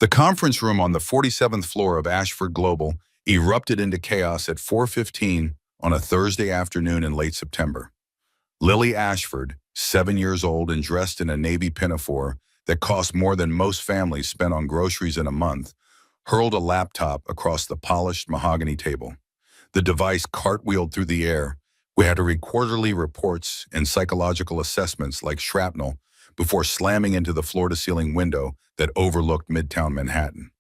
The conference room on the 47th floor of Ashford Global erupted into chaos at 4:15 on a Thursday afternoon in late September. Lily Ashford, 7 years old and dressed in a navy pinafore that cost more than most families spent on groceries in a month, hurled a laptop across the polished mahogany table. The device cartwheeled through the air. We had to read quarterly reports and psychological assessments like shrapnel before slamming into the floor-to-ceiling window that overlooked Midtown Manhattan.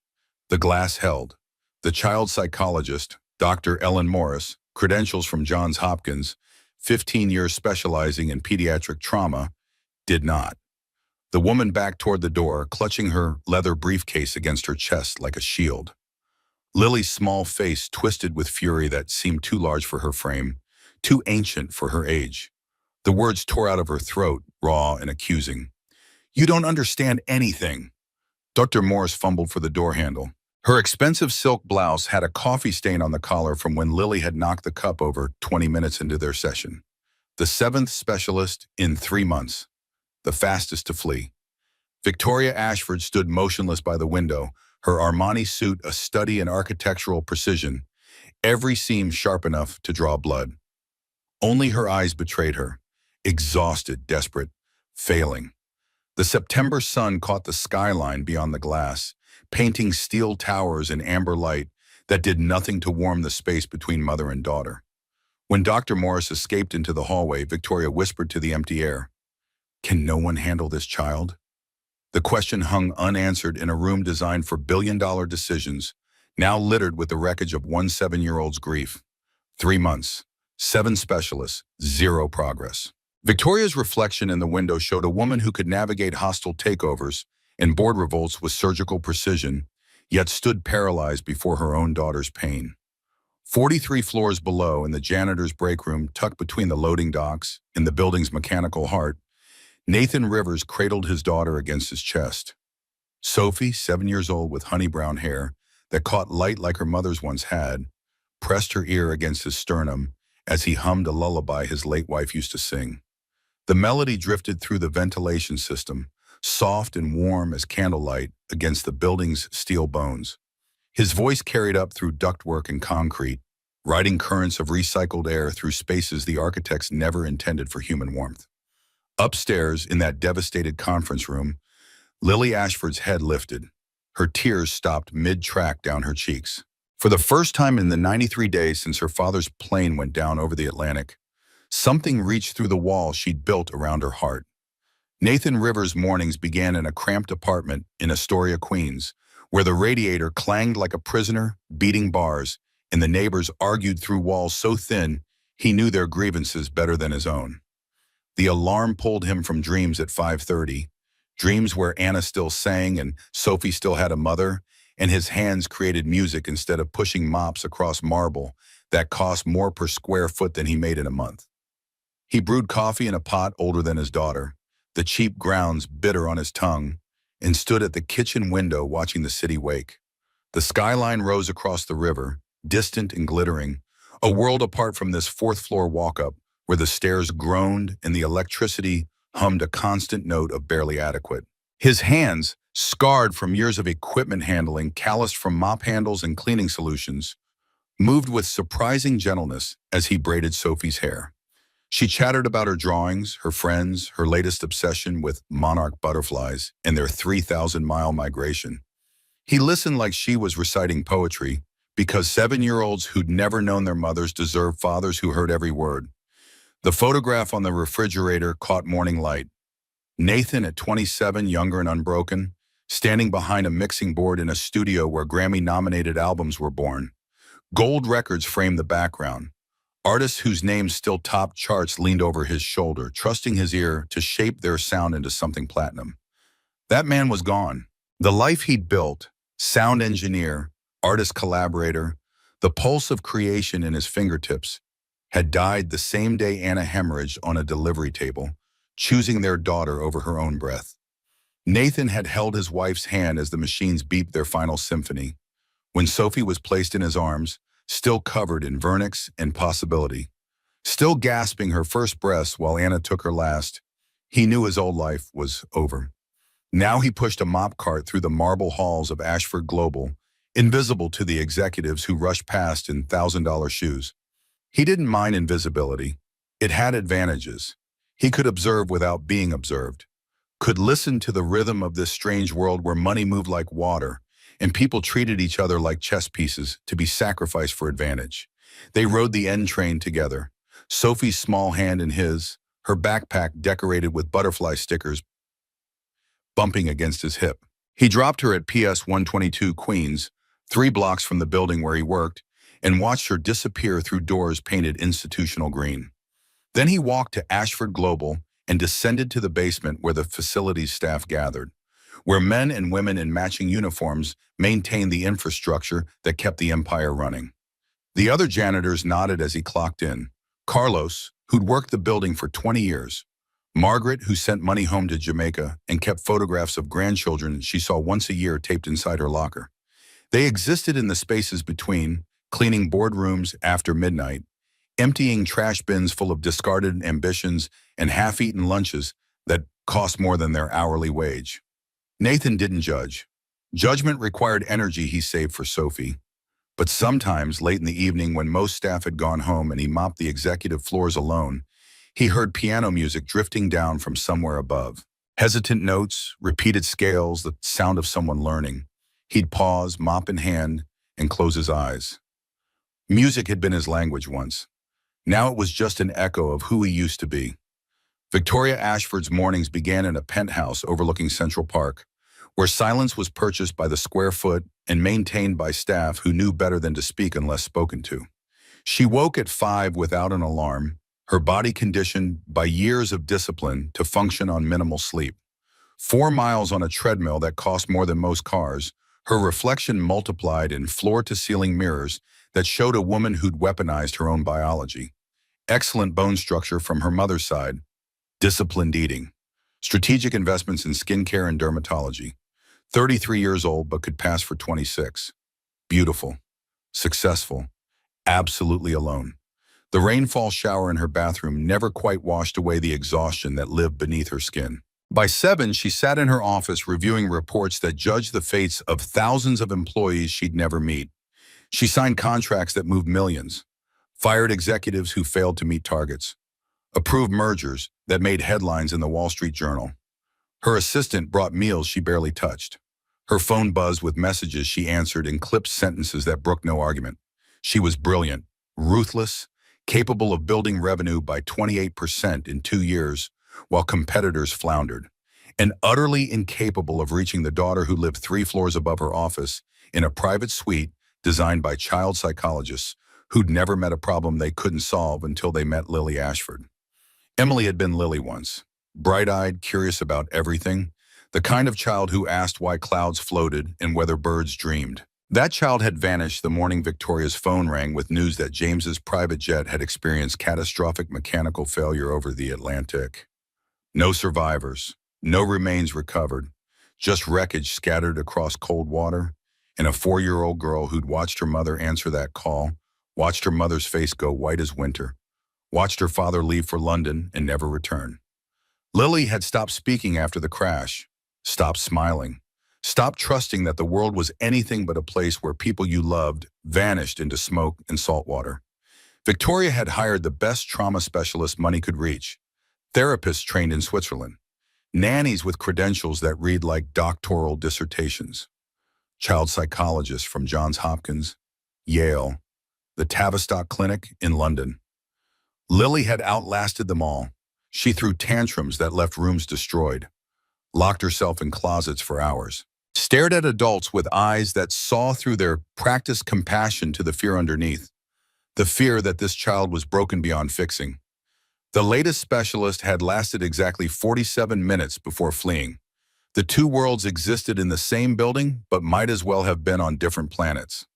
The glass held. The child psychologist, Dr. Ellen Morris, credentials from Johns Hopkins, 15 years specializing in pediatric trauma, did not. The woman backed toward the door, clutching her leather briefcase against her chest like a shield. Lily's small face twisted with fury that seemed too large for her frame, too ancient for her age. The words tore out of her throat, raw and accusing. "You don't understand anything." Dr. Morris fumbled for the door handle. Her expensive silk blouse had a coffee stain on the collar from when Lily had knocked the cup over 20 minutes into their session. The seventh specialist in 3 months, the fastest to flee. Victoria Ashford stood motionless by the window, her Armani suit a study in architectural precision, every seam sharp enough to draw blood. Only her eyes betrayed her, exhausted, desperate, failing. The September sun caught the skyline beyond the glass, painting steel towers in amber light that did nothing to warm the space between mother and daughter. When Dr. Morris escaped into the hallway, Victoria whispered to the empty air, "Can no one handle this child?" The question hung unanswered in a room designed for billion-dollar decisions, now littered with the wreckage of one 7-year-old's grief. 3 months, 7 specialists, 0 progress. Victoria's reflection in the window showed a woman who could navigate hostile takeovers and board revolts with surgical precision, yet stood paralyzed before her own daughter's pain. 43 floors below, in the janitor's break room tucked between the loading docks in the building's mechanical heart, Nathan Rivers cradled his daughter against his chest. Sophie, 7 years old with honey brown hair that caught light like her mother's once had, pressed her ear against his sternum as he hummed a lullaby his late wife used to sing. The melody drifted through the ventilation system, soft and warm as candlelight against the building's steel bones. His voice carried up through ductwork and concrete, riding currents of recycled air through spaces the architects never intended for human warmth. Upstairs, in that devastated conference room, Lily Ashford's head lifted. Her tears stopped mid-track down her cheeks. For the first time in the 93 days since her father's plane went down over the Atlantic, something reached through the wall she'd built around her heart. Nathan Rivers' mornings began in a cramped apartment in Astoria, Queens, where the radiator clanged like a prisoner beating bars, and the neighbors argued through walls so thin he knew their grievances better than his own. The alarm pulled him from dreams at 5:30, dreams where Anna still sang and Sophie still had a mother, and his hands created music instead of pushing mops across marble that cost more per square foot than he made in a month. He brewed coffee in a pot older than his daughter, the cheap grounds bitter on his tongue, and stood at the kitchen window watching the city wake. The skyline rose across the river, distant and glittering, a world apart from this fourth-floor walk-up where the stairs groaned and the electricity hummed a constant note of barely adequate. His hands, scarred from years of equipment handling, calloused from mop handles and cleaning solutions, moved with surprising gentleness as he braided Sophie's hair. She chattered about her drawings, her friends, her latest obsession with monarch butterflies and their 3,000-mile migration. He listened like she was reciting poetry, because 7-year-olds who'd never known their mothers deserve fathers who heard every word. The photograph on the refrigerator caught morning light. Nathan, at 27, younger and unbroken, standing behind a mixing board in a studio where Grammy-nominated albums were born. Gold records framed the background. Artists whose names still topped charts leaned over his shoulder, trusting his ear to shape their sound into something platinum. That man was gone. The life he'd built, sound engineer, artist collaborator, the pulse of creation in his fingertips, had died the same day Anna hemorrhaged on a delivery table, choosing their daughter over her own breath. Nathan had held his wife's hand as the machines beeped their final symphony. When Sophie was placed in his arms, still covered in vernix and possibility, still gasping her first breaths while Anna took her last, he knew his old life was over. Now he pushed a mop cart through the marble halls of Ashford Global, invisible to the executives who rushed past in $1,000 shoes. He didn't mind invisibility. It had advantages. He could observe without being observed, could listen to the rhythm of this strange world where money moved like water, and people treated each other like chess pieces to be sacrificed for advantage. They rode the N train together, Sophie's small hand in his, her backpack decorated with butterfly stickers bumping against his hip. He dropped her at PS 122 Queens, 3 blocks from the building where he worked, and watched her disappear through doors painted institutional green. Then he walked to Ashford Global and descended to the basement where the facility's staff gathered, where men and women in matching uniforms maintained the infrastructure that kept the empire running. The other janitors nodded as he clocked in. Carlos, who'd worked the building for 20 years. Margaret, who sent money home to Jamaica and kept photographs of grandchildren she saw once a year taped inside her locker. They existed in the spaces between, cleaning boardrooms after midnight, emptying trash bins full of discarded ambitions and half-eaten lunches that cost more than their hourly wage. Nathan didn't judge. Judgment required energy he saved for Sophie. But sometimes, late in the evening when most staff had gone home and he mopped the executive floors alone, he heard piano music drifting down from somewhere above. Hesitant notes, repeated scales, the sound of someone learning. He'd pause, mop in hand, and close his eyes. Music had been his language once. Now it was just an echo of who he used to be. Victoria Ashford's mornings began in a penthouse overlooking Central Park, where silence was purchased by the square foot and maintained by staff who knew better than to speak unless spoken to. She woke at 5 without an alarm, her body conditioned by years of discipline to function on minimal sleep. 4 miles on a treadmill that cost more than most cars, her reflection multiplied in floor-to-ceiling mirrors that showed a woman who'd weaponized her own biology. Excellent bone structure from her mother's side, disciplined eating, strategic investments in skincare and dermatology. 33 years old but could pass for 26. Beautiful, successful, absolutely alone. The rainfall shower in her bathroom never quite washed away the exhaustion that lived beneath her skin. By 7, she sat in her office reviewing reports that judged the fates of thousands of employees she'd never meet. She signed contracts that moved millions, fired executives who failed to meet targets, approved mergers that made headlines in the Wall Street Journal. Her assistant brought meals she barely touched. Her phone buzzed with messages she answered in clipped sentences that brooked no argument. She was brilliant, ruthless, capable of building revenue by 28% in 2 years, while competitors floundered, and utterly incapable of reaching the daughter who lived 3 floors above her office in a private suite designed by child psychologists who'd never met a problem they couldn't solve until they met Lily Ashford. Emily had been Lily once, bright-eyed, curious about everything, the kind of child who asked why clouds floated and whether birds dreamed. That child had vanished the morning Victoria's phone rang with news that James's private jet had experienced catastrophic mechanical failure over the Atlantic. No survivors, no remains recovered, just wreckage scattered across cold water, and a 4-year-old girl who'd watched her mother answer that call, watched her mother's face go white as winter, watched her father leave for London and never return. Lily had stopped speaking after the crash, stopped smiling, stopped trusting that the world was anything but a place where people you loved vanished into smoke and salt water. Victoria had hired the best trauma specialists money could reach, therapists trained in Switzerland, nannies with credentials that read like doctoral dissertations, child psychologists from Johns Hopkins, Yale, the Tavistock Clinic in London. Lily had outlasted them all. She threw tantrums that left rooms destroyed, locked herself in closets for hours, stared at adults with eyes that saw through their practiced compassion to the fear underneath, the fear that this child was broken beyond fixing. The latest specialist had lasted exactly 47 minutes before fleeing. The 2 worlds existed in the same building, but might as well have been on different planets.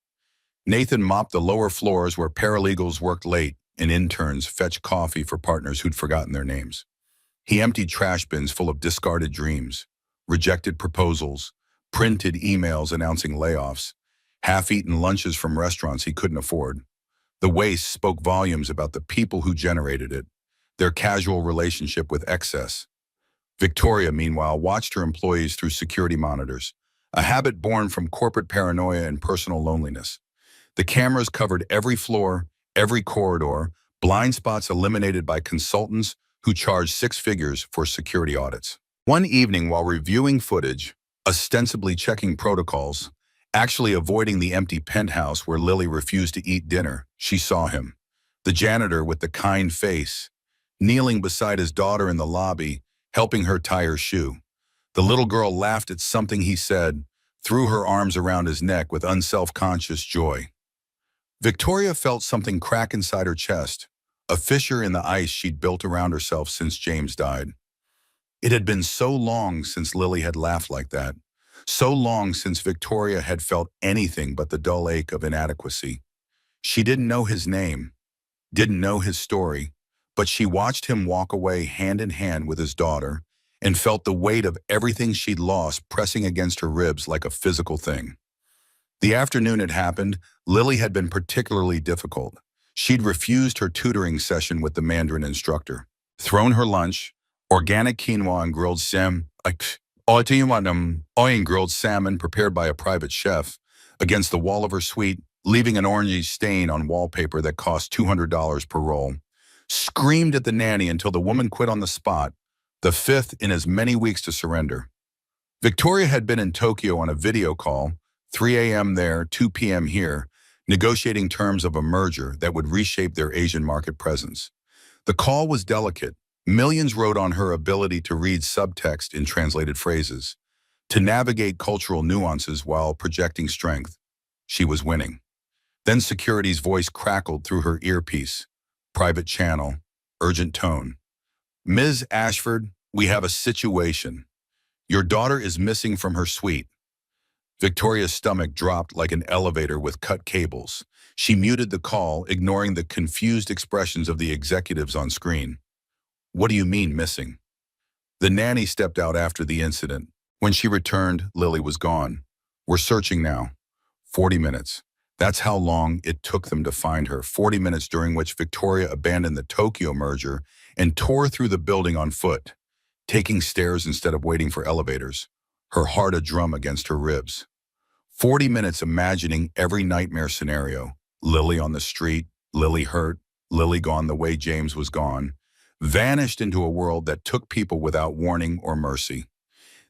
Nathan mopped the lower floors where paralegals worked late and interns fetched coffee for partners who'd forgotten their names. He emptied trash bins full of discarded dreams, rejected proposals, printed emails announcing layoffs, half-eaten lunches from restaurants he couldn't afford. The waste spoke volumes about the people who generated it, their casual relationship with excess. Victoria, meanwhile, watched her employees through security monitors, a habit born from corporate paranoia and personal loneliness. The cameras covered every floor, every corridor, blind spots eliminated by consultants who charged six figures for security audits. One evening while reviewing footage, ostensibly checking protocols, actually avoiding the empty penthouse where Lily refused to eat dinner, she saw him, the janitor with the kind face, kneeling beside his daughter in the lobby, helping her tie her shoe. The little girl laughed at something he said, threw her arms around his neck with unself-conscious joy. Victoria felt something crack inside her chest, a fissure in the ice she'd built around herself since James died. It had been so long since Lily had laughed like that, so long since Victoria had felt anything but the dull ache of inadequacy. She didn't know his name, didn't know his story, but she watched him walk away hand in hand with his daughter and felt the weight of everything she'd lost pressing against her ribs like a physical thing. The afternoon it happened, Lily had been particularly difficult. She'd refused her tutoring session with the Mandarin instructor, thrown her lunch, organic quinoa and grilled grilled salmon prepared by a private chef, against the wall of her suite, leaving an orangey stain on wallpaper that cost $200 per roll. Screamed at the nanny until the woman quit on the spot, the fifth in as many weeks to surrender. Victoria had been in Tokyo on a video call, 3 a.m. there, 2 p.m. here, negotiating terms of a merger that would reshape their Asian market presence. The call was delicate. Millions rode on her ability to read subtext in translated phrases, to navigate cultural nuances while projecting strength. She was winning. Then security's voice crackled through her earpiece. Private channel, urgent tone. Ms. Ashford, we have a situation. Your daughter is missing from her suite. Victoria's stomach dropped like an elevator with cut cables. She muted the call, ignoring the confused expressions of the executives on screen. What do you mean, missing? The nanny stepped out after the incident. When she returned, Lily was gone. We're searching now. 40 minutes. That's how long it took them to find her. 40 minutes during which Victoria abandoned the Tokyo merger and tore through the building on foot, taking stairs instead of waiting for elevators, her heart a drum against her ribs. 40 minutes imagining every nightmare scenario. Lily on the street, Lily hurt, Lily gone the way James was gone, vanished into a world that took people without warning or mercy.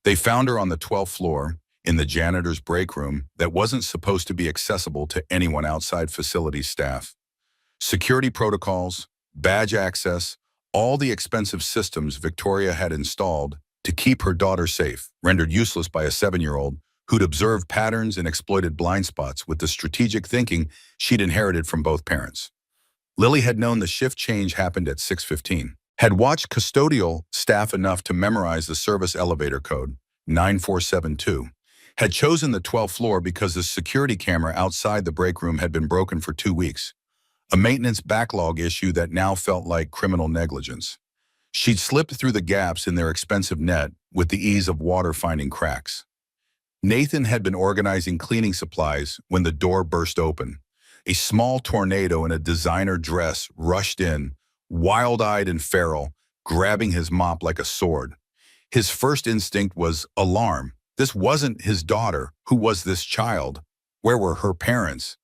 They found her on the 12th floor, in the janitor's break room that wasn't supposed to be accessible to anyone outside facility staff. Security protocols, badge access, all the expensive systems Victoria had installed to keep her daughter safe, rendered useless by a 7-year-old who'd observed patterns and exploited blind spots with the strategic thinking she'd inherited from both parents. Lily had known the shift change happened at 6:15, had watched custodial staff enough to memorize the service elevator code, 9472, had chosen the 12th floor because the security camera outside the break room had been broken for 2 weeks, a maintenance backlog issue that now felt like criminal negligence. She'd slipped through the gaps in their expensive net with the ease of water finding cracks. Nathan had been organizing cleaning supplies when the door burst open. A small tornado in a designer dress rushed in, wild-eyed and feral, grabbing his mop like a sword. His first instinct was alarm. This wasn't his daughter. Who was this child? Where were her parents?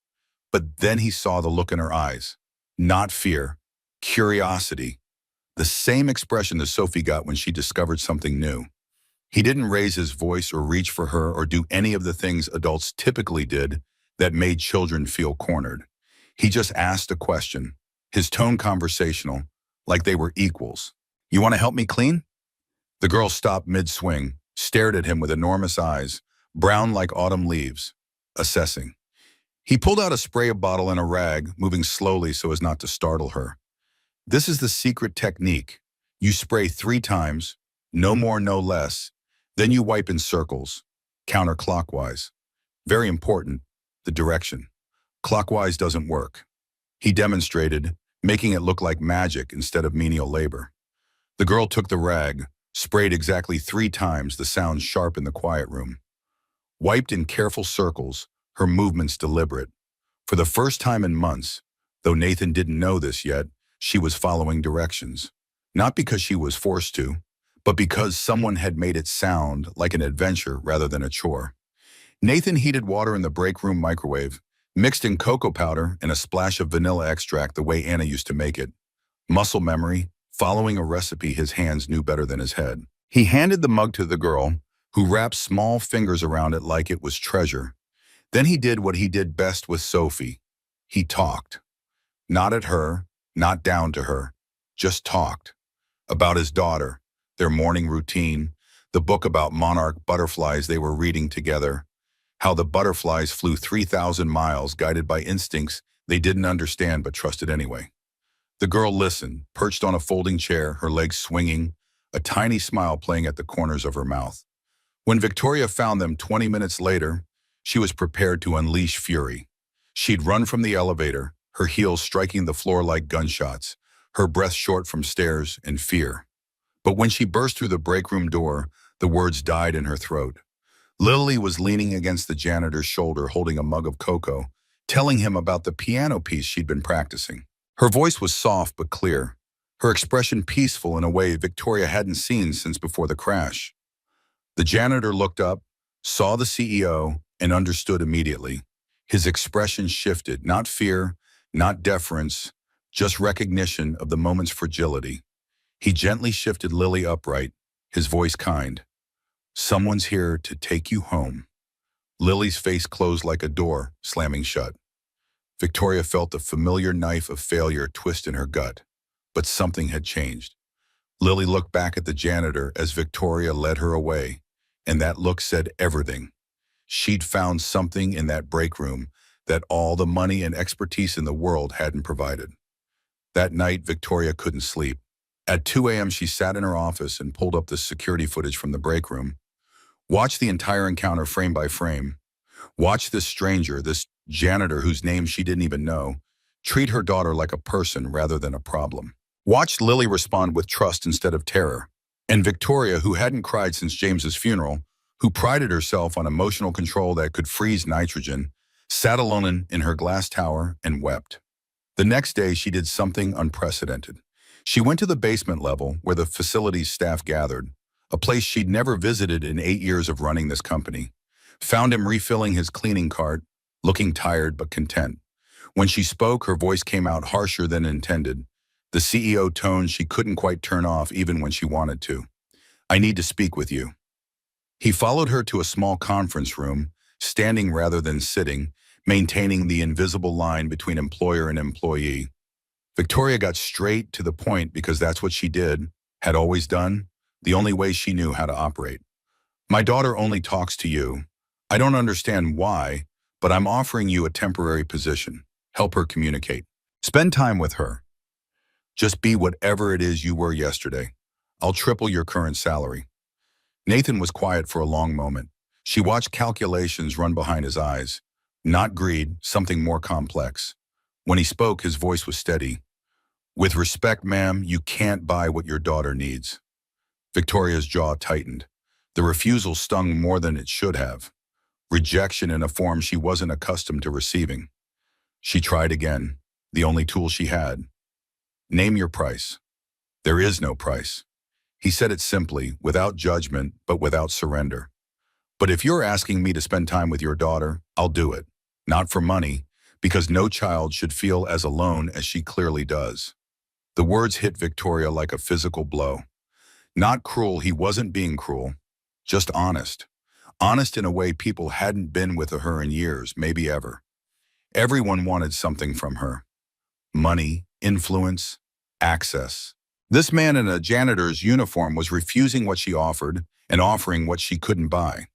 But then he saw the look in her eyes. Not fear, curiosity. The same expression that Sophie got when she discovered something new. He didn't raise his voice or reach for her or do any of the things adults typically did that made children feel cornered. He just asked a question, his tone conversational, like they were equals. You want to help me clean? The girl stopped mid-swing, stared at him with enormous eyes, brown like autumn leaves, assessing. He pulled out a spray bottle and a rag, moving slowly so as not to startle her. This is the secret technique. You spray 3 times, no more, no less. Then you wipe in circles, counterclockwise. Very important, the direction. Clockwise doesn't work. He demonstrated, making it look like magic instead of menial labor. The girl took the rag, sprayed exactly 3 times, the sound sharp in the quiet room. Wiped in careful circles, her movements deliberate. For the first time in months, though Nathan didn't know this yet, she was following directions. Not because she was forced to, but because someone had made it sound like an adventure rather than a chore. Nathan heated water in the break room microwave, mixed in cocoa powder and a splash of vanilla extract the way Anna used to make it. Muscle memory, following a recipe his hands knew better than his head. He handed the mug to the girl, who wrapped small fingers around it like it was treasure. Then he did what he did best with Sophie. He talked. Not at her, not down to her. Just talked. About his daughter, their morning routine, the book about monarch butterflies they were reading together, how the butterflies flew 3,000 miles guided by instincts they didn't understand but trusted anyway. The girl listened, perched on a folding chair, her legs swinging, a tiny smile playing at the corners of her mouth. When Victoria found them 20 minutes later, she was prepared to unleash fury. She'd run from the elevator, her heels striking the floor like gunshots, her breath short from stares and fear. But when she burst through the break room door, the words died in her throat. Lily was leaning against the janitor's shoulder holding a mug of cocoa, telling him about the piano piece she'd been practicing. Her voice was soft but clear, her expression peaceful in a way Victoria hadn't seen since before the crash. The janitor looked up, saw the CEO, and understood immediately. His expression shifted, not fear, not deference, just recognition of the moment's fragility. He gently shifted Lily upright, his voice kind. "Someone's here to take you home." Lily's face closed like a door, slamming shut. Victoria felt the familiar knife of failure twist in her gut, but something had changed. Lily looked back at the janitor as Victoria led her away, and that look said everything. She'd found something in that break room that all the money and expertise in the world hadn't provided. That night, Victoria couldn't sleep. At 2 a.m., she sat in her office and pulled up the security footage from the break room. Watched the entire encounter frame by frame. Watched this stranger, this janitor whose name she didn't even know, treat her daughter like a person rather than a problem. Watched Lily respond with trust instead of terror. And Victoria, who hadn't cried since James's funeral, who prided herself on emotional control that could freeze nitrogen, sat alone in her glass tower and wept. The next day, she did something unprecedented. She went to the basement level where the facility's staff gathered, a place she'd never visited in 8 years of running this company. Found him refilling his cleaning cart, looking tired but content. When she spoke, her voice came out harsher than intended, the CEO tone she couldn't quite turn off even when she wanted to. "I need to speak with you." He followed her to a small conference room, standing rather than sitting, maintaining the invisible line between employer and employee. Victoria got straight to the point because that's what she did, had always done, the only way she knew how to operate. "My daughter only talks to you. I don't understand why, but I'm offering you a temporary position. Help her communicate. Spend time with her. Just be whatever it is you were yesterday. I'll triple your current salary." Nathan was quiet for a long moment. She watched calculations run behind his eyes. Not greed, something more complex. When he spoke, his voice was steady. "With respect, ma'am, you can't buy what your daughter needs." Victoria's jaw tightened. The refusal stung more than it should have. Rejection in a form she wasn't accustomed to receiving. She tried again, the only tool she had. "Name your price." "There is no price." He said it simply, without judgment, but without surrender. "But if you're asking me to spend time with your daughter, I'll do it. Not for money, because no child should feel as alone as she clearly does." The words hit Victoria like a physical blow. Not cruel, he wasn't being cruel. Just honest. Honest in a way people hadn't been with her in years, maybe ever. Everyone wanted something from her. Money, influence, access. This man in a janitor's uniform was refusing what she offered and offering what she couldn't buy.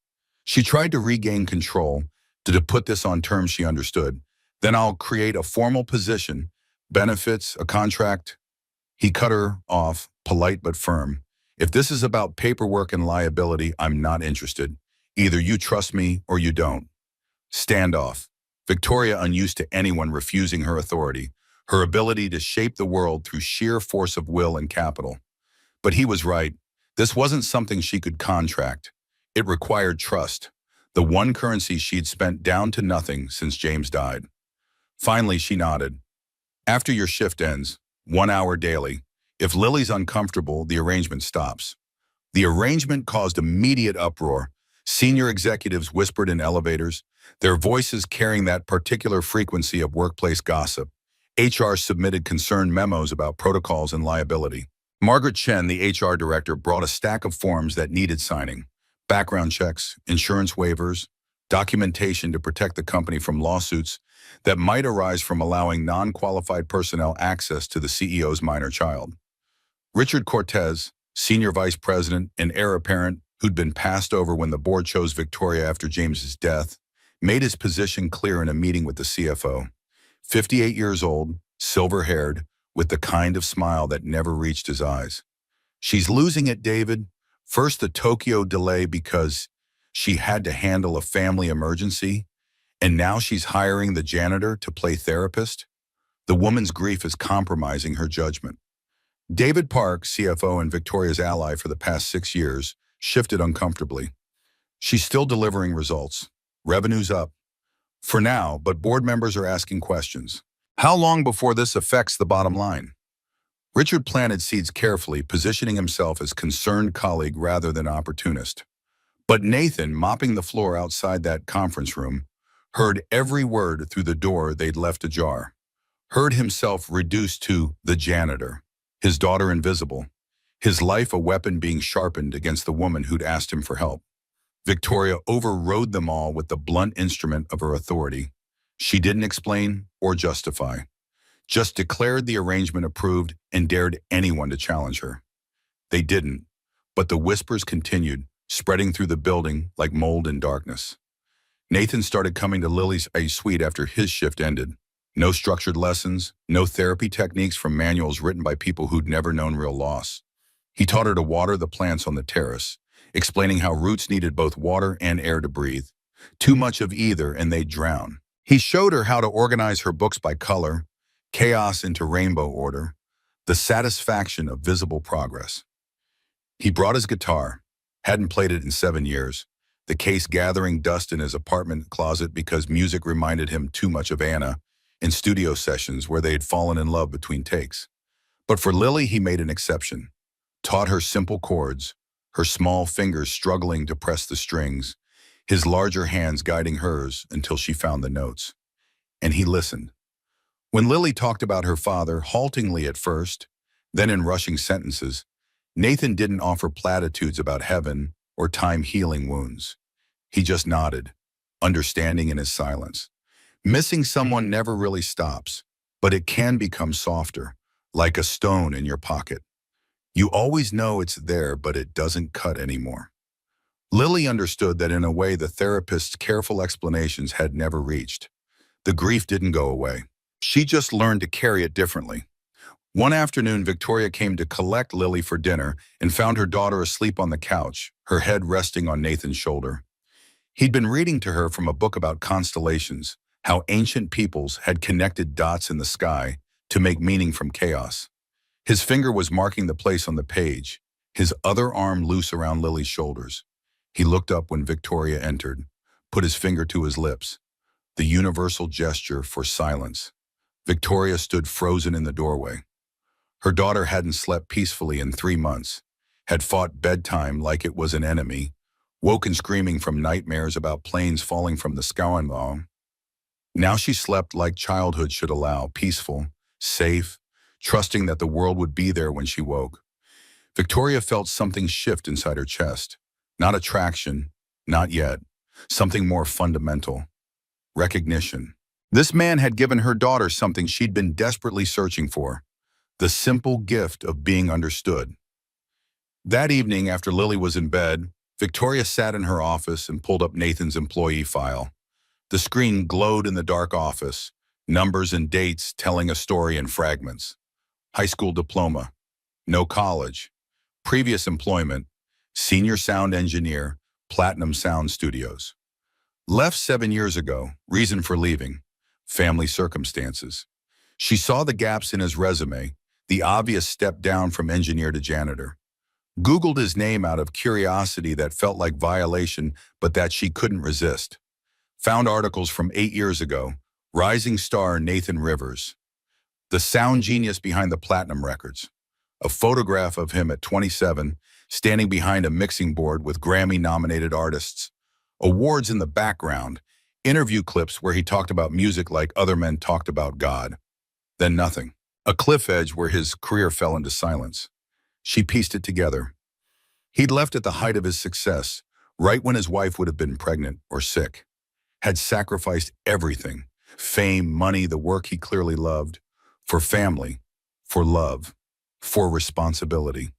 She tried to regain control, to put this on terms she understood. "Then I'll create a formal position, benefits, a contract." He cut her off, polite but firm. "If this is about paperwork and liability, I'm not interested. Either you trust me or you don't." Standoff. Victoria, unused to anyone refusing her authority, her ability to shape the world through sheer force of will and capital. But he was right. This wasn't something she could contract. It required trust, the one currency she'd spent down to nothing since James died. Finally, she nodded. "After your shift ends, 1 hour daily. If Lily's uncomfortable, the arrangement stops. The arrangement caused immediate uproar. Senior executives whispered in elevators, their voices carrying that particular frequency of workplace gossip. HR submitted concerned memos about protocols and liability. Margaret Chen, the HR director, brought a stack of forms that needed signing. Background checks, insurance waivers, documentation to protect the company from lawsuits that might arise from allowing non-qualified personnel access to the CEO's minor child. Richard Cortez, senior vice president and heir apparent who'd been passed over when the board chose Victoria after James's death, made his position clear in a meeting with the CFO. 58 years old, silver-haired, with the kind of smile that never reached his eyes. She's losing it, David. First, the Tokyo delay because she had to handle a family emergency, and now she's hiring the janitor to play therapist. The woman's grief is compromising her judgment. David Park, CFO and Victoria's ally for the past 6 years, shifted uncomfortably. She's still delivering results. Revenue's up. For now, but board members are asking questions. How long before this affects the bottom line? Richard planted seeds carefully, positioning himself as concerned colleague rather than opportunist. But Nathan, mopping the floor outside that conference room, heard every word through the door they'd left ajar. Heard himself reduced to the janitor, his daughter invisible, his life a weapon being sharpened against the woman who'd asked him for help. Victoria overrode them all with the blunt instrument of her authority. She didn't explain or justify, just declared the arrangement approved and dared anyone to challenge her. They didn't, but the whispers continued, spreading through the building like mold in darkness. Nathan started coming to Lily's suite after his shift ended. No structured lessons, no therapy techniques from manuals written by people who'd never known real loss. He taught her to water the plants on the terrace, explaining how roots needed both water and air to breathe. Too much of either and they'd drown. He showed her how to organize her books by color, chaos into rainbow order, the satisfaction of visible progress. He brought his guitar, hadn't played it in 7 years, the case gathering dust in his apartment closet because music reminded him too much of Anna in studio sessions where they had fallen in love between takes. But for Lily, he made an exception, taught her simple chords, her small fingers struggling to press the strings, his larger hands guiding hers until she found the notes. And he listened. When Lily talked about her father, haltingly at first, then in rushing sentences, Nathan didn't offer platitudes about heaven or time healing wounds. He just nodded, understanding in his silence. Missing someone never really stops, but it can become softer, like a stone in your pocket. You always know it's there, but it doesn't cut anymore. Lily understood that in a way the therapist's careful explanations had never reached. The grief didn't go away. She just learned to carry it differently. One afternoon, Victoria came to collect Lily for dinner and found her daughter asleep on the couch, her head resting on Nathan's shoulder. He'd been reading to her from a book about constellations, how ancient peoples had connected dots in the sky to make meaning from chaos. His finger was marking the place on the page, his other arm loose around Lily's shoulders. He looked up when Victoria entered, put his finger to his lips, the universal gesture for silence. Victoria stood frozen in the doorway. Her daughter hadn't slept peacefully in 3 months, had fought bedtime like it was an enemy, woken screaming from nightmares about planes falling from the sky. Now she slept like childhood should allow, peaceful, safe, trusting that the world would be there when she woke. Victoria felt something shift inside her chest. Not attraction, not yet. Something more fundamental. Recognition. This man had given her daughter something she'd been desperately searching for. The simple gift of being understood. That evening, after Lily was in bed, Victoria sat in her office and pulled up Nathan's employee file. The screen glowed in the dark office, numbers and dates telling a story in fragments. High school diploma, no college, previous employment, senior sound engineer, Platinum Sound Studios. Left 7 years ago, reason for leaving, family circumstances. She saw the gaps in his resume, the obvious step down from engineer to janitor. Googled his name out of curiosity that felt like violation, but that she couldn't resist. Found articles from 8 years ago, rising star Nathan Rivers, the sound genius behind the Platinum Records. A photograph of him at 27, standing behind a mixing board with Grammy-nominated artists. Awards in the background, interview clips where he talked about music like other men talked about God. Then nothing. A cliff edge where his career fell into silence. She pieced it together. He'd left at the height of his success, right when his wife would have been pregnant or sick. Had sacrificed everything, fame, money, the work he clearly loved, for family, for love, for responsibility.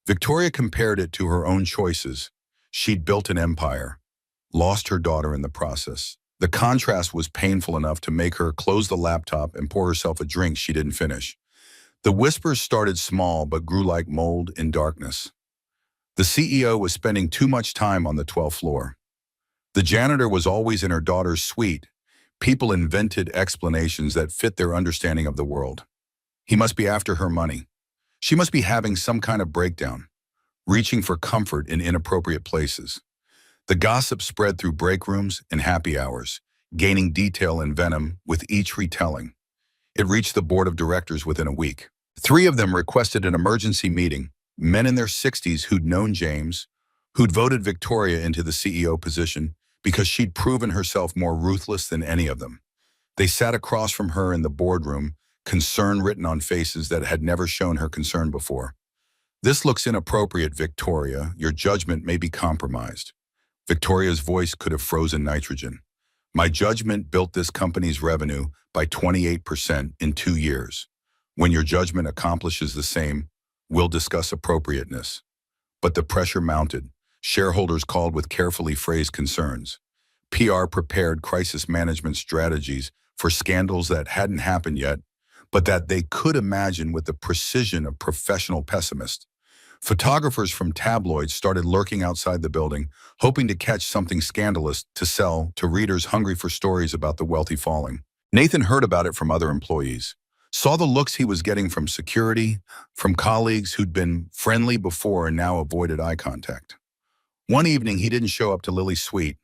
Victoria compared it to her own choices. She'd built an empire, lost her daughter in the process. The contrast was painful enough to make her close the laptop and pour herself a drink she didn't finish. The whispers started small but grew like mold in darkness. The CEO was spending too much time on the 12th floor. The janitor was always in her daughter's suite. People invented explanations that fit their understanding of the world. He must be after her money. She must be having some kind of breakdown, reaching for comfort in inappropriate places. The gossip spread through break rooms and happy hours, gaining detail and venom with each retelling. It reached the board of directors within a week. 3 of them requested an emergency meeting, men in their 60s who'd known James, who'd voted Victoria into the CEO position because she'd proven herself more ruthless than any of them. They sat across from her in the boardroom, concern written on faces that had never shown her concern before. "This looks inappropriate, Victoria. Your judgment may be compromised." Victoria's voice could have frozen nitrogen. "My judgment built this company's revenue by 28% in 2 years. When your judgment accomplishes the same, we'll discuss appropriateness." But the pressure mounted. Shareholders called with carefully phrased concerns. PR prepared crisis management strategies for scandals that hadn't happened yet, but that they could imagine with the precision of professional pessimists. Photographers from tabloids started lurking outside the building, hoping to catch something scandalous to sell to readers hungry for stories about the wealthy falling. Nathan heard about it from other employees, saw the looks he was getting from security, from colleagues who'd been friendly before and now avoided eye contact. One evening, he didn't show up to Lily's suite,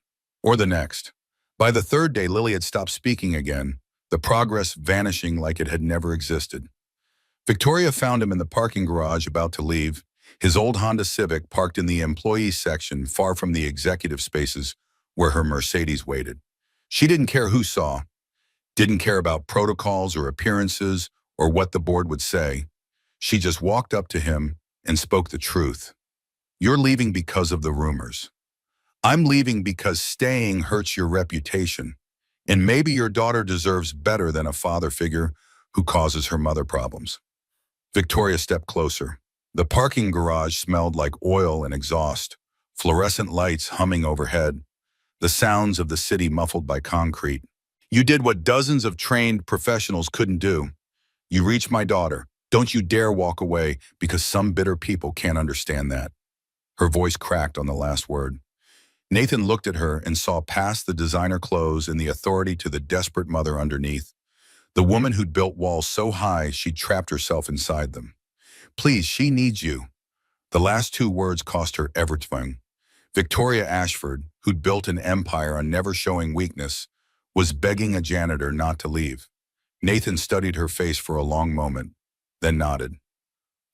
or the next. By the 3rd day, Lily had stopped speaking again, the progress vanishing like it had never existed. Victoria found him in the parking garage about to leave, his old Honda Civic parked in the employees section far from the executive spaces where her Mercedes waited. She didn't care who saw, didn't care about protocols or appearances or what the board would say. She just walked up to him and spoke the truth. "You're leaving because of the rumors. I'm leaving because staying hurts your reputation. And maybe your daughter deserves better than a father figure who causes her mother problems." Victoria stepped closer. The parking garage smelled like oil and exhaust, fluorescent lights humming overhead, the sounds of the city muffled by concrete. "You did what dozens of trained professionals couldn't do. You reached my daughter. Don't you dare walk away because some bitter people can't understand that." Her voice cracked on the last word. Nathan looked at her and saw past the designer clothes and the authority to the desperate mother underneath, the woman who'd built walls so high she'd trapped herself inside them. "Please, she needs you." The last 2 words cost her everything. Victoria Ashford, who'd built an empire on never showing weakness, was begging a janitor not to leave. Nathan studied her face for a long moment, then nodded.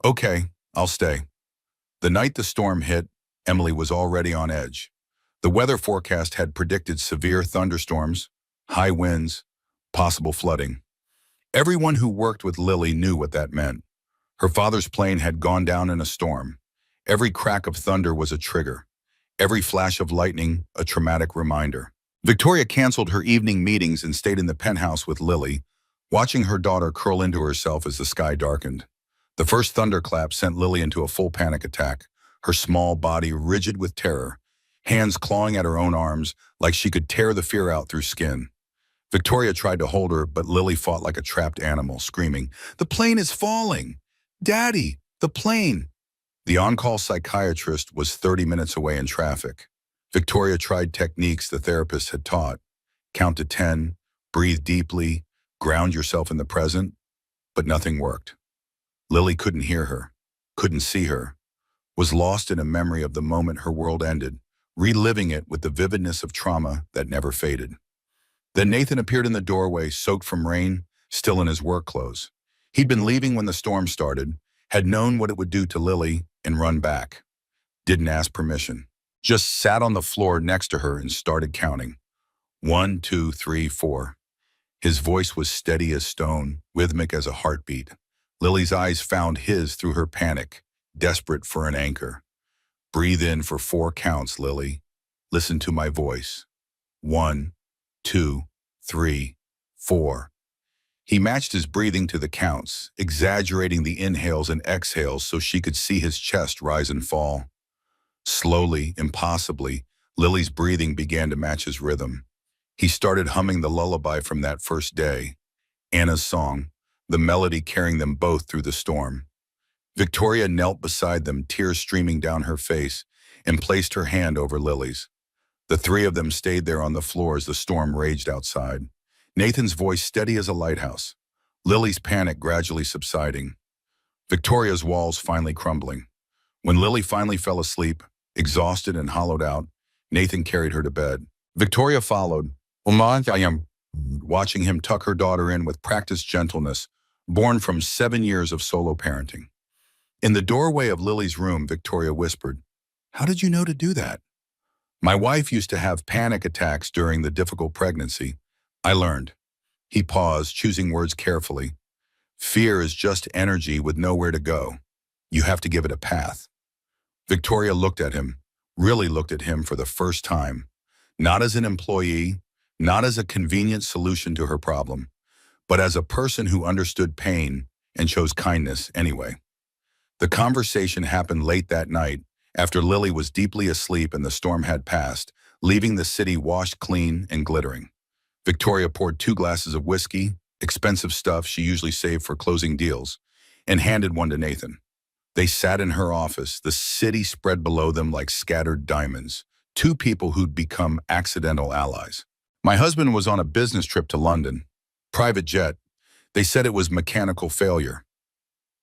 "Okay, I'll stay." The night the storm hit, Emily was already on edge. The weather forecast had predicted severe thunderstorms, high winds, possible flooding. Everyone who worked with Lily knew what that meant. Her father's plane had gone down in a storm. Every crack of thunder was a trigger. Every flash of lightning, a traumatic reminder. Victoria canceled her evening meetings and stayed in the penthouse with Lily, watching her daughter curl into herself as the sky darkened. The first thunderclap sent Lily into a full panic attack, her small body rigid with terror, hands clawing at her own arms like she could tear the fear out through skin. Victoria tried to hold her, but Lily fought like a trapped animal, screaming, "The plane is falling! Daddy, the plane!" The on-call psychiatrist was 30 minutes away in traffic. Victoria tried techniques the therapist had taught. Count to 10, breathe deeply, ground yourself in the present, but nothing worked. Lily couldn't hear her, couldn't see her, was lost in a memory of the moment her world ended, reliving it with the vividness of trauma that never faded. Then Nathan appeared in the doorway, soaked from rain, still in his work clothes. He'd been leaving when the storm started, Had known what it would do to Lily and run back. Didn't ask permission. Just sat on the floor next to her and started counting. 1, 2, 3, 4. His voice was steady as stone, rhythmic as a heartbeat. Lily's eyes found his through her panic, desperate for an anchor. Breathe in for 4 counts, Lily. Listen to my voice. 1, 2, 3, 4. He matched his breathing to the counts, exaggerating the inhales and exhales so she could see his chest rise and fall. Slowly, impossibly, Lily's breathing began to match his rhythm. He started humming the lullaby from that first day, Anna's song, the melody carrying them both through the storm. Victoria knelt beside them, tears streaming down her face, and placed her hand over Lily's. The 3 of them stayed there on the floor as the storm raged outside. Nathan's voice steady as a lighthouse. Lily's panic gradually subsiding. Victoria's walls finally crumbling. When Lily finally fell asleep, exhausted and hollowed out, Nathan carried her to bed. Victoria followed, watching him tuck her daughter in with practiced gentleness, born from 7 years of solo parenting. In the doorway of Lily's room, Victoria whispered, "How did you know to do that?" "My wife used to have panic attacks during the difficult pregnancy. I learned." He paused, choosing words carefully. "Fear is just energy with nowhere to go. You have to give it a path." Victoria looked at him, really looked at him for the first time. Not as an employee, not as a convenient solution to her problem, but as a person who understood pain and chose kindness anyway. The conversation happened late that night, after Lily was deeply asleep and the storm had passed, leaving the city washed clean and glittering. Victoria poured 2 glasses of whiskey, expensive stuff she usually saved for closing deals, and handed one to Nathan. They sat in her office, the city spread below them like scattered diamonds, 2 people who'd become accidental allies. "My husband was on a business trip to London. Private jet. They said it was mechanical failure."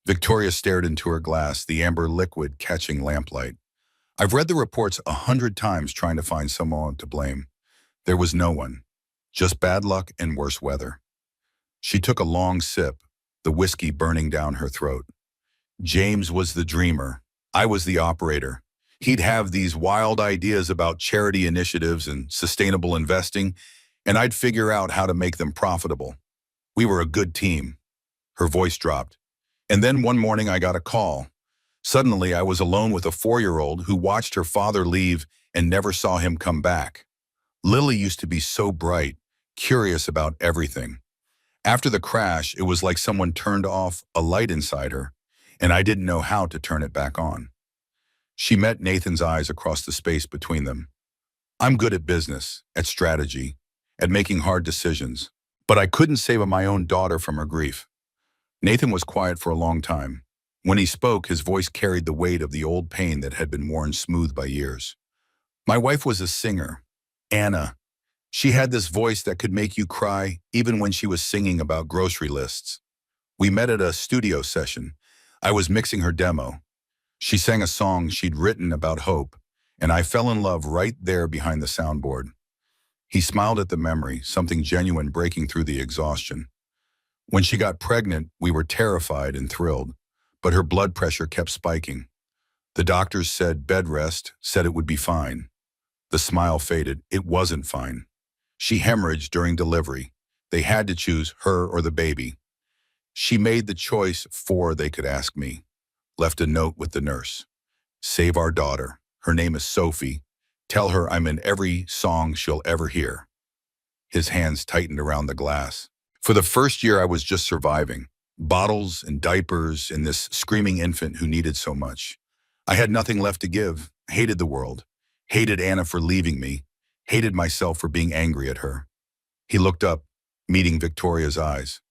Victoria stared into her glass, the amber liquid catching lamplight. "I've read the reports 100 times trying to find someone to blame. There was no one. Just bad luck and worse weather." She took a long sip, the whiskey burning down her throat. "James was the dreamer. I was the operator. He'd have these wild ideas about charity initiatives and sustainable investing, and I'd figure out how to make them profitable. We were a good team." Her voice dropped. "And then one morning I got a call. Suddenly I was alone with a 4-year-old who watched her father leave and never saw him come back. Lily used to be so bright, curious about everything. After the crash, it was like someone turned off a light inside her, and I didn't know how to turn it back on." She met Nathan's eyes across the space between them. "I'm good at business, at strategy, at making hard decisions, but I couldn't save my own daughter from her grief." Nathan was quiet for a long time. When he spoke, his voice carried the weight of the old pain that had been worn smooth by years. "My wife was a singer, Anna. She had this voice that could make you cry even when she was singing about grocery lists. We met at a studio session. I was mixing her demo. She sang a song she'd written about hope, and I fell in love right there behind the soundboard." He smiled at the memory, something genuine breaking through the exhaustion. "When she got pregnant, we were terrified and thrilled, but her blood pressure kept spiking. The doctors said bed rest, said it would be fine." The smile faded. "It wasn't fine. She hemorrhaged during delivery. They had to choose her or the baby. She made the choice before they could ask me. Left a note with the nurse. 'Save our daughter. Her name is Sophie. Tell her I'm in every song she'll ever hear.'" His hands tightened around the glass. "For the first year I was just surviving. Bottles and diapers and this screaming infant who needed so much. I had nothing left to give. Hated the world. Hated Anna for leaving me. Hated myself for being angry at her." He looked up, meeting Victoria's eyes.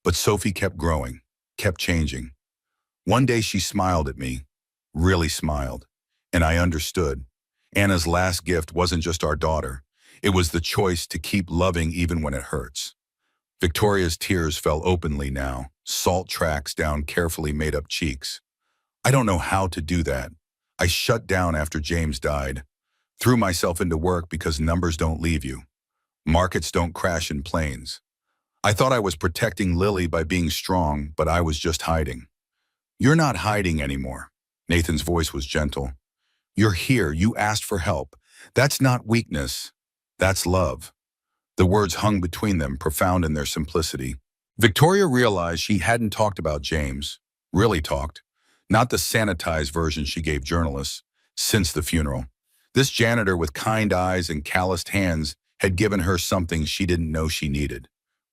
"But Sophie kept growing, kept changing. One day she smiled at me, really smiled, and I understood. Anna's last gift wasn't just our daughter. It was the choice to keep loving even when it hurts." Victoria's tears fell openly now, salt tracks down carefully made-up cheeks. "I don't know how to do that. I shut down after James died. Threw myself into work because numbers don't leave you. Markets don't crash in planes. I thought I was protecting Lily by being strong, but I was just hiding. You're not hiding anymore. Nathan's voice was gentle. You're here. You asked for help. That's not weakness. That's love. The words hung between them, profound in their simplicity. Victoria realized she hadn't talked about James, really talked, not the sanitized version she gave journalists, since the funeral. This janitor with kind eyes and calloused hands had given her something she didn't know she needed: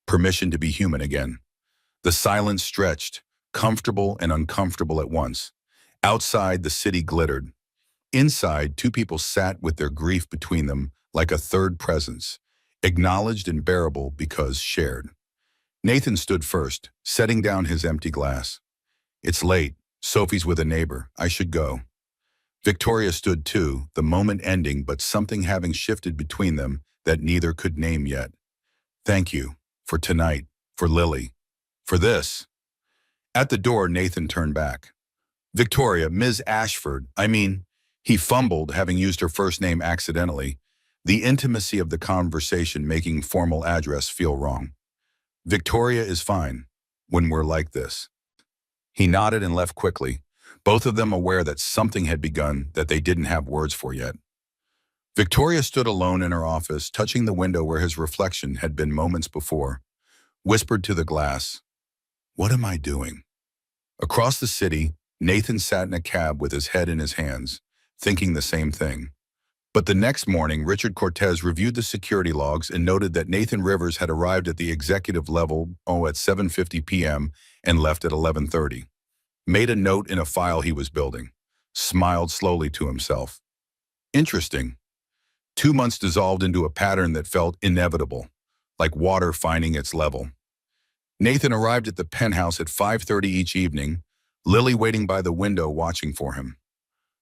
permission to be human again. The silence stretched, comfortable and uncomfortable at once. Outside, the city glittered. Inside, two people sat with their grief between them like a third presence, acknowledged and bearable because shared. Nathan stood first, setting down his empty glass. It's late. Sophie's with a neighbor. I should go. Victoria stood too, the moment ending, but something having shifted between them that neither could name yet. Thank you. For tonight. For Lily. For this. At the door, Nathan turned back. Victoria, Ms. Ashford, he fumbled, having used her first name accidentally, the intimacy of the conversation making formal address feel wrong. Victoria is fine when we're like this. He nodded and left quickly, both of them aware that something had begun that they didn't have words for yet. Victoria stood alone in her office, touching the window where his reflection had been moments before, whispered to the glass, "What am I doing?" Across the city, Nathan sat in a cab with his head in his hands, thinking the same thing. But the next morning, Richard Cortez reviewed the security logs and noted that Nathan Rivers had arrived at the executive level at 7:50 p.m. and left at 11:30. Made a note in a file he was building. Smiled slowly to himself. Interesting. 2 months dissolved into a pattern that felt inevitable, like water finding its level. Nathan arrived at the penthouse at 5:30 each evening, Lily waiting by the window watching for him.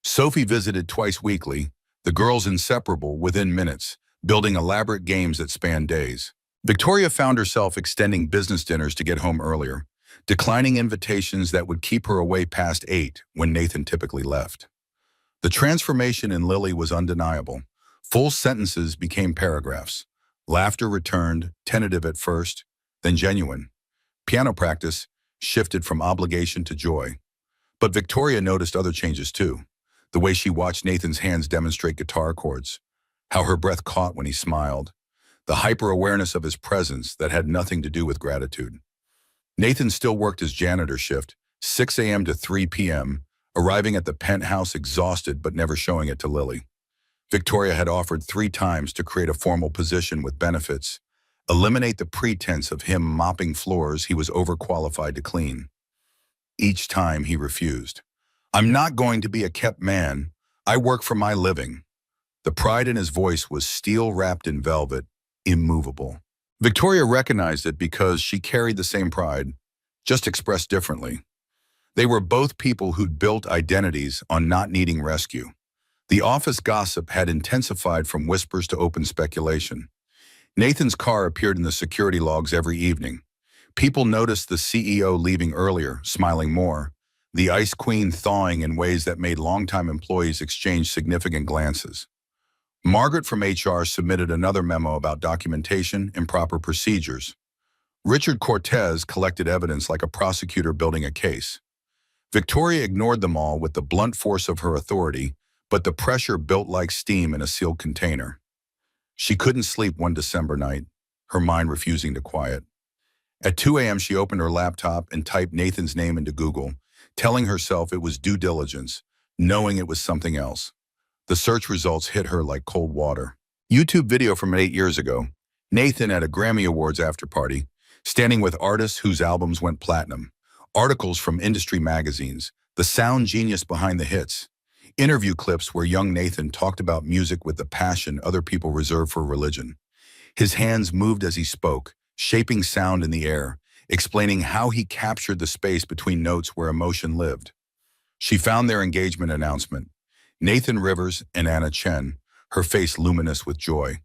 Sophie visited twice weekly, the girls inseparable within minutes, building elaborate games that spanned days. Victoria found herself extending business dinners to get home earlier, declining invitations that would keep her away past 8 when Nathan typically left. The transformation in Lily was undeniable. Full sentences became paragraphs. Laughter returned, tentative at first, then genuine. Piano practice shifted from obligation to joy. But Victoria noticed other changes too. The way she watched Nathan's hands demonstrate guitar chords, how her breath caught when he smiled, the hyper-awareness of his presence that had nothing to do with gratitude. Nathan still worked his janitor shift, 6 a.m. to 3 p.m., arriving at the penthouse exhausted but never showing it to Lily. Victoria had offered 3 times to create a formal position with benefits, eliminate the pretense of him mopping floors he was overqualified to clean. Each time he refused. I'm not going to be a kept man. I work for my living. The pride in his voice was steel wrapped in velvet, immovable. Victoria recognized it because she carried the same pride, just expressed differently. They were both people who'd built identities on not needing rescue. The office gossip had intensified from whispers to open speculation. Nathan's car appeared in the security logs every evening. People noticed the CEO leaving earlier, smiling more, the Ice Queen thawing in ways that made longtime employees exchange significant glances. Margaret from HR submitted another memo about documentation and proper procedures. Richard Cortez collected evidence like a prosecutor building a case. Victoria ignored them all with the blunt force of her authority, but the pressure built like steam in a sealed container. She couldn't sleep one December night, her mind refusing to quiet. At 2 a.m., she opened her laptop and typed Nathan's name into Google, telling herself it was due diligence, knowing it was something else. The search results hit her like cold water. YouTube video from 8 years ago. Nathan at a Grammy Awards after-party, standing with artists whose albums went platinum. Articles from industry magazines, the sound genius behind the hits. Interview clips where young Nathan talked about music with the passion other people reserve for religion. His hands moved as he spoke, shaping sound in the air, explaining how he captured the space between notes where emotion lived. She found their engagement announcement. Nathan Rivers and Anna Chen, her face luminous with joy.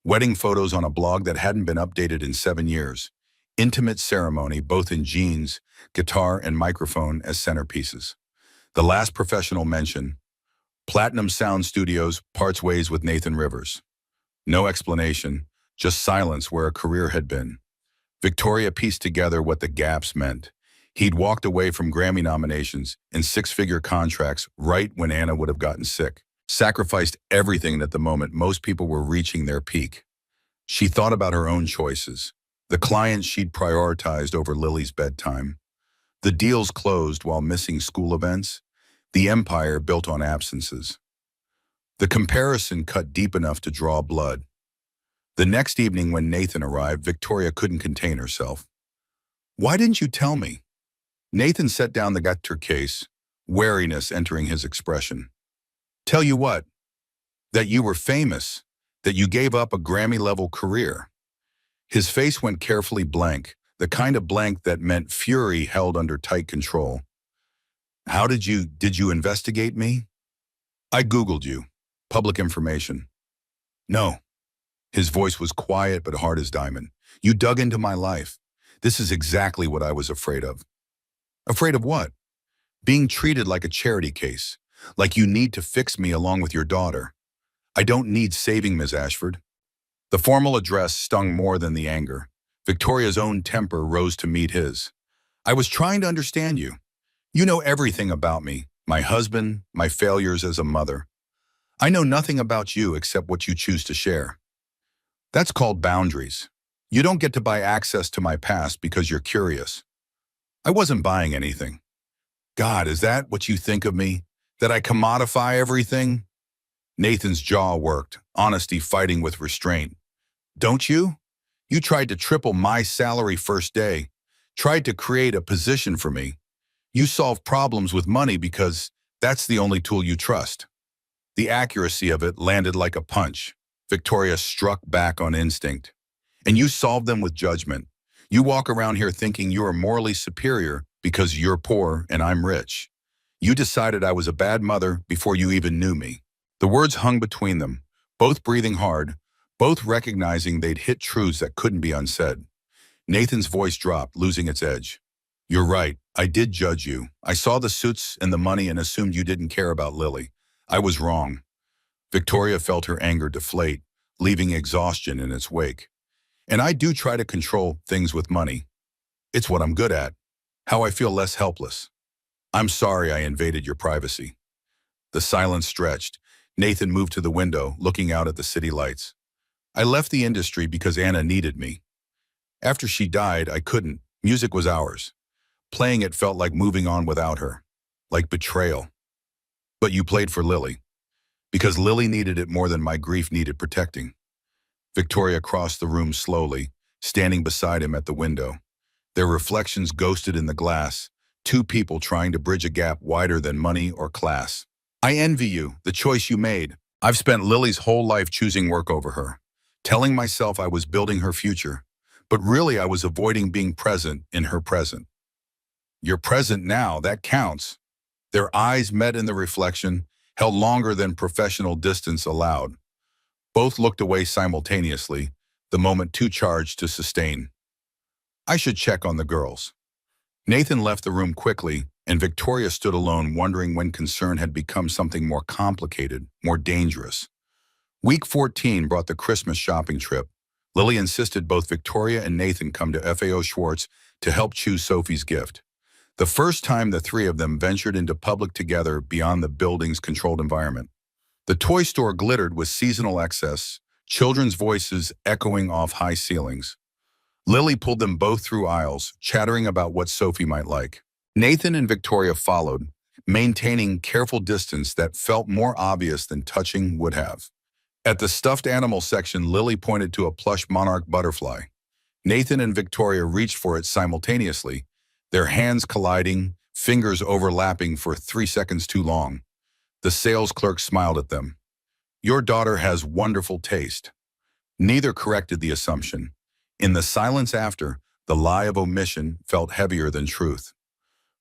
Wedding photos on a blog that hadn't been updated in 7 years. Intimate ceremony, both in jeans, guitar and microphone as centerpieces. The last professional mention, Platinum Sound Studios parts ways with Nathan Rivers. No explanation, just silence where a career had been. Victoria pieced together what the gaps meant. He'd walked away from Grammy nominations and six-figure contracts right when Anna would have gotten sick, sacrificed everything at the moment most people were reaching their peak. She thought about her own choices, the clients she'd prioritized over Lily's bedtime, the deals closed while missing school events, the empire built on absences. The comparison cut deep enough to draw blood. The next evening when Nathan arrived, Victoria couldn't contain herself. "Why didn't you tell me?" Nathan set down the guitar case, wariness entering his expression. "Tell you what? That you were famous, that you gave up a Grammy-level career." His face went carefully blank, the kind of blank that meant fury held under tight control. Did you investigate me?" "I Googled you. Public information." "No." His voice was quiet but hard as diamond. "You dug into my life. This is exactly what I was afraid of." "Afraid of what?" "Being treated like a charity case, like you need to fix me along with your daughter." "I don't need saving, Ms. Ashford." The formal address stung more than the anger. Victoria's own temper rose to meet his. "I was trying to understand you. You know everything about me, my husband, my failures as a mother. I know nothing about you except what you choose to share. That's called boundaries. You don't get to buy access to my past because you're curious." "I wasn't buying anything." "God, is that what you think of me? That I commodify everything?" Nathan's jaw worked, honesty fighting with restraint. "Don't you? You tried to triple my salary first day, tried to create a position for me. You solve problems with money because that's the only tool you trust." The accuracy of it landed like a punch. Victoria struck back on instinct. "And you solve them with judgment. You walk around here thinking you are morally superior because you're poor and I'm rich. You decided I was a bad mother before you even knew me." The words hung between them, both breathing hard, both recognizing they'd hit truths that couldn't be unsaid. Nathan's voice dropped, losing its edge. "You're right. I did judge you. I saw the suits and the money and assumed you didn't care about Lily. I was wrong." Victoria felt her anger deflate, leaving exhaustion in its wake. "And I do try to control things with money. It's what I'm good at. How I feel less helpless. I'm sorry I invaded your privacy." The silence stretched. Nathan moved to the window, looking out at the city lights. "I left the industry because Anna needed me. After she died, I couldn't. Music was ours. Playing it felt like moving on without her. Like betrayal. But you played for Lily. Because Lily needed it more than my grief needed protecting." Victoria crossed the room slowly, standing beside him at the window. Their reflections ghosted in the glass, two people trying to bridge a gap wider than money or class. "I envy you, the choice you made. I've spent Lily's whole life choosing work over her, telling myself I was building her future. But really I was avoiding being present in her present." "You're present now, that counts." Their eyes met in the reflection, held longer than professional distance allowed. Both looked away simultaneously, the moment too charged to sustain. "I should check on the girls." Nathan left the room quickly, and Victoria stood alone, wondering when concern had become something more complicated, more dangerous. Week 14 brought the Christmas shopping trip. Lily insisted both Victoria and Nathan come to FAO Schwartz to help choose Sophie's gift. The first time the three of them ventured into public together beyond the building's controlled environment. The toy store glittered with seasonal excess, children's voices echoing off high ceilings. Lily pulled them both through aisles, chattering about what Sophie might like. Nathan and Victoria followed, maintaining careful distance that felt more obvious than touching would have. At the stuffed animal section, Lily pointed to a plush monarch butterfly. Nathan and Victoria reached for it simultaneously, their hands colliding, fingers overlapping for 3 seconds too long. The sales clerk smiled at them. "Your daughter has wonderful taste." Neither corrected the assumption. In the silence after, the lie of omission felt heavier than truth.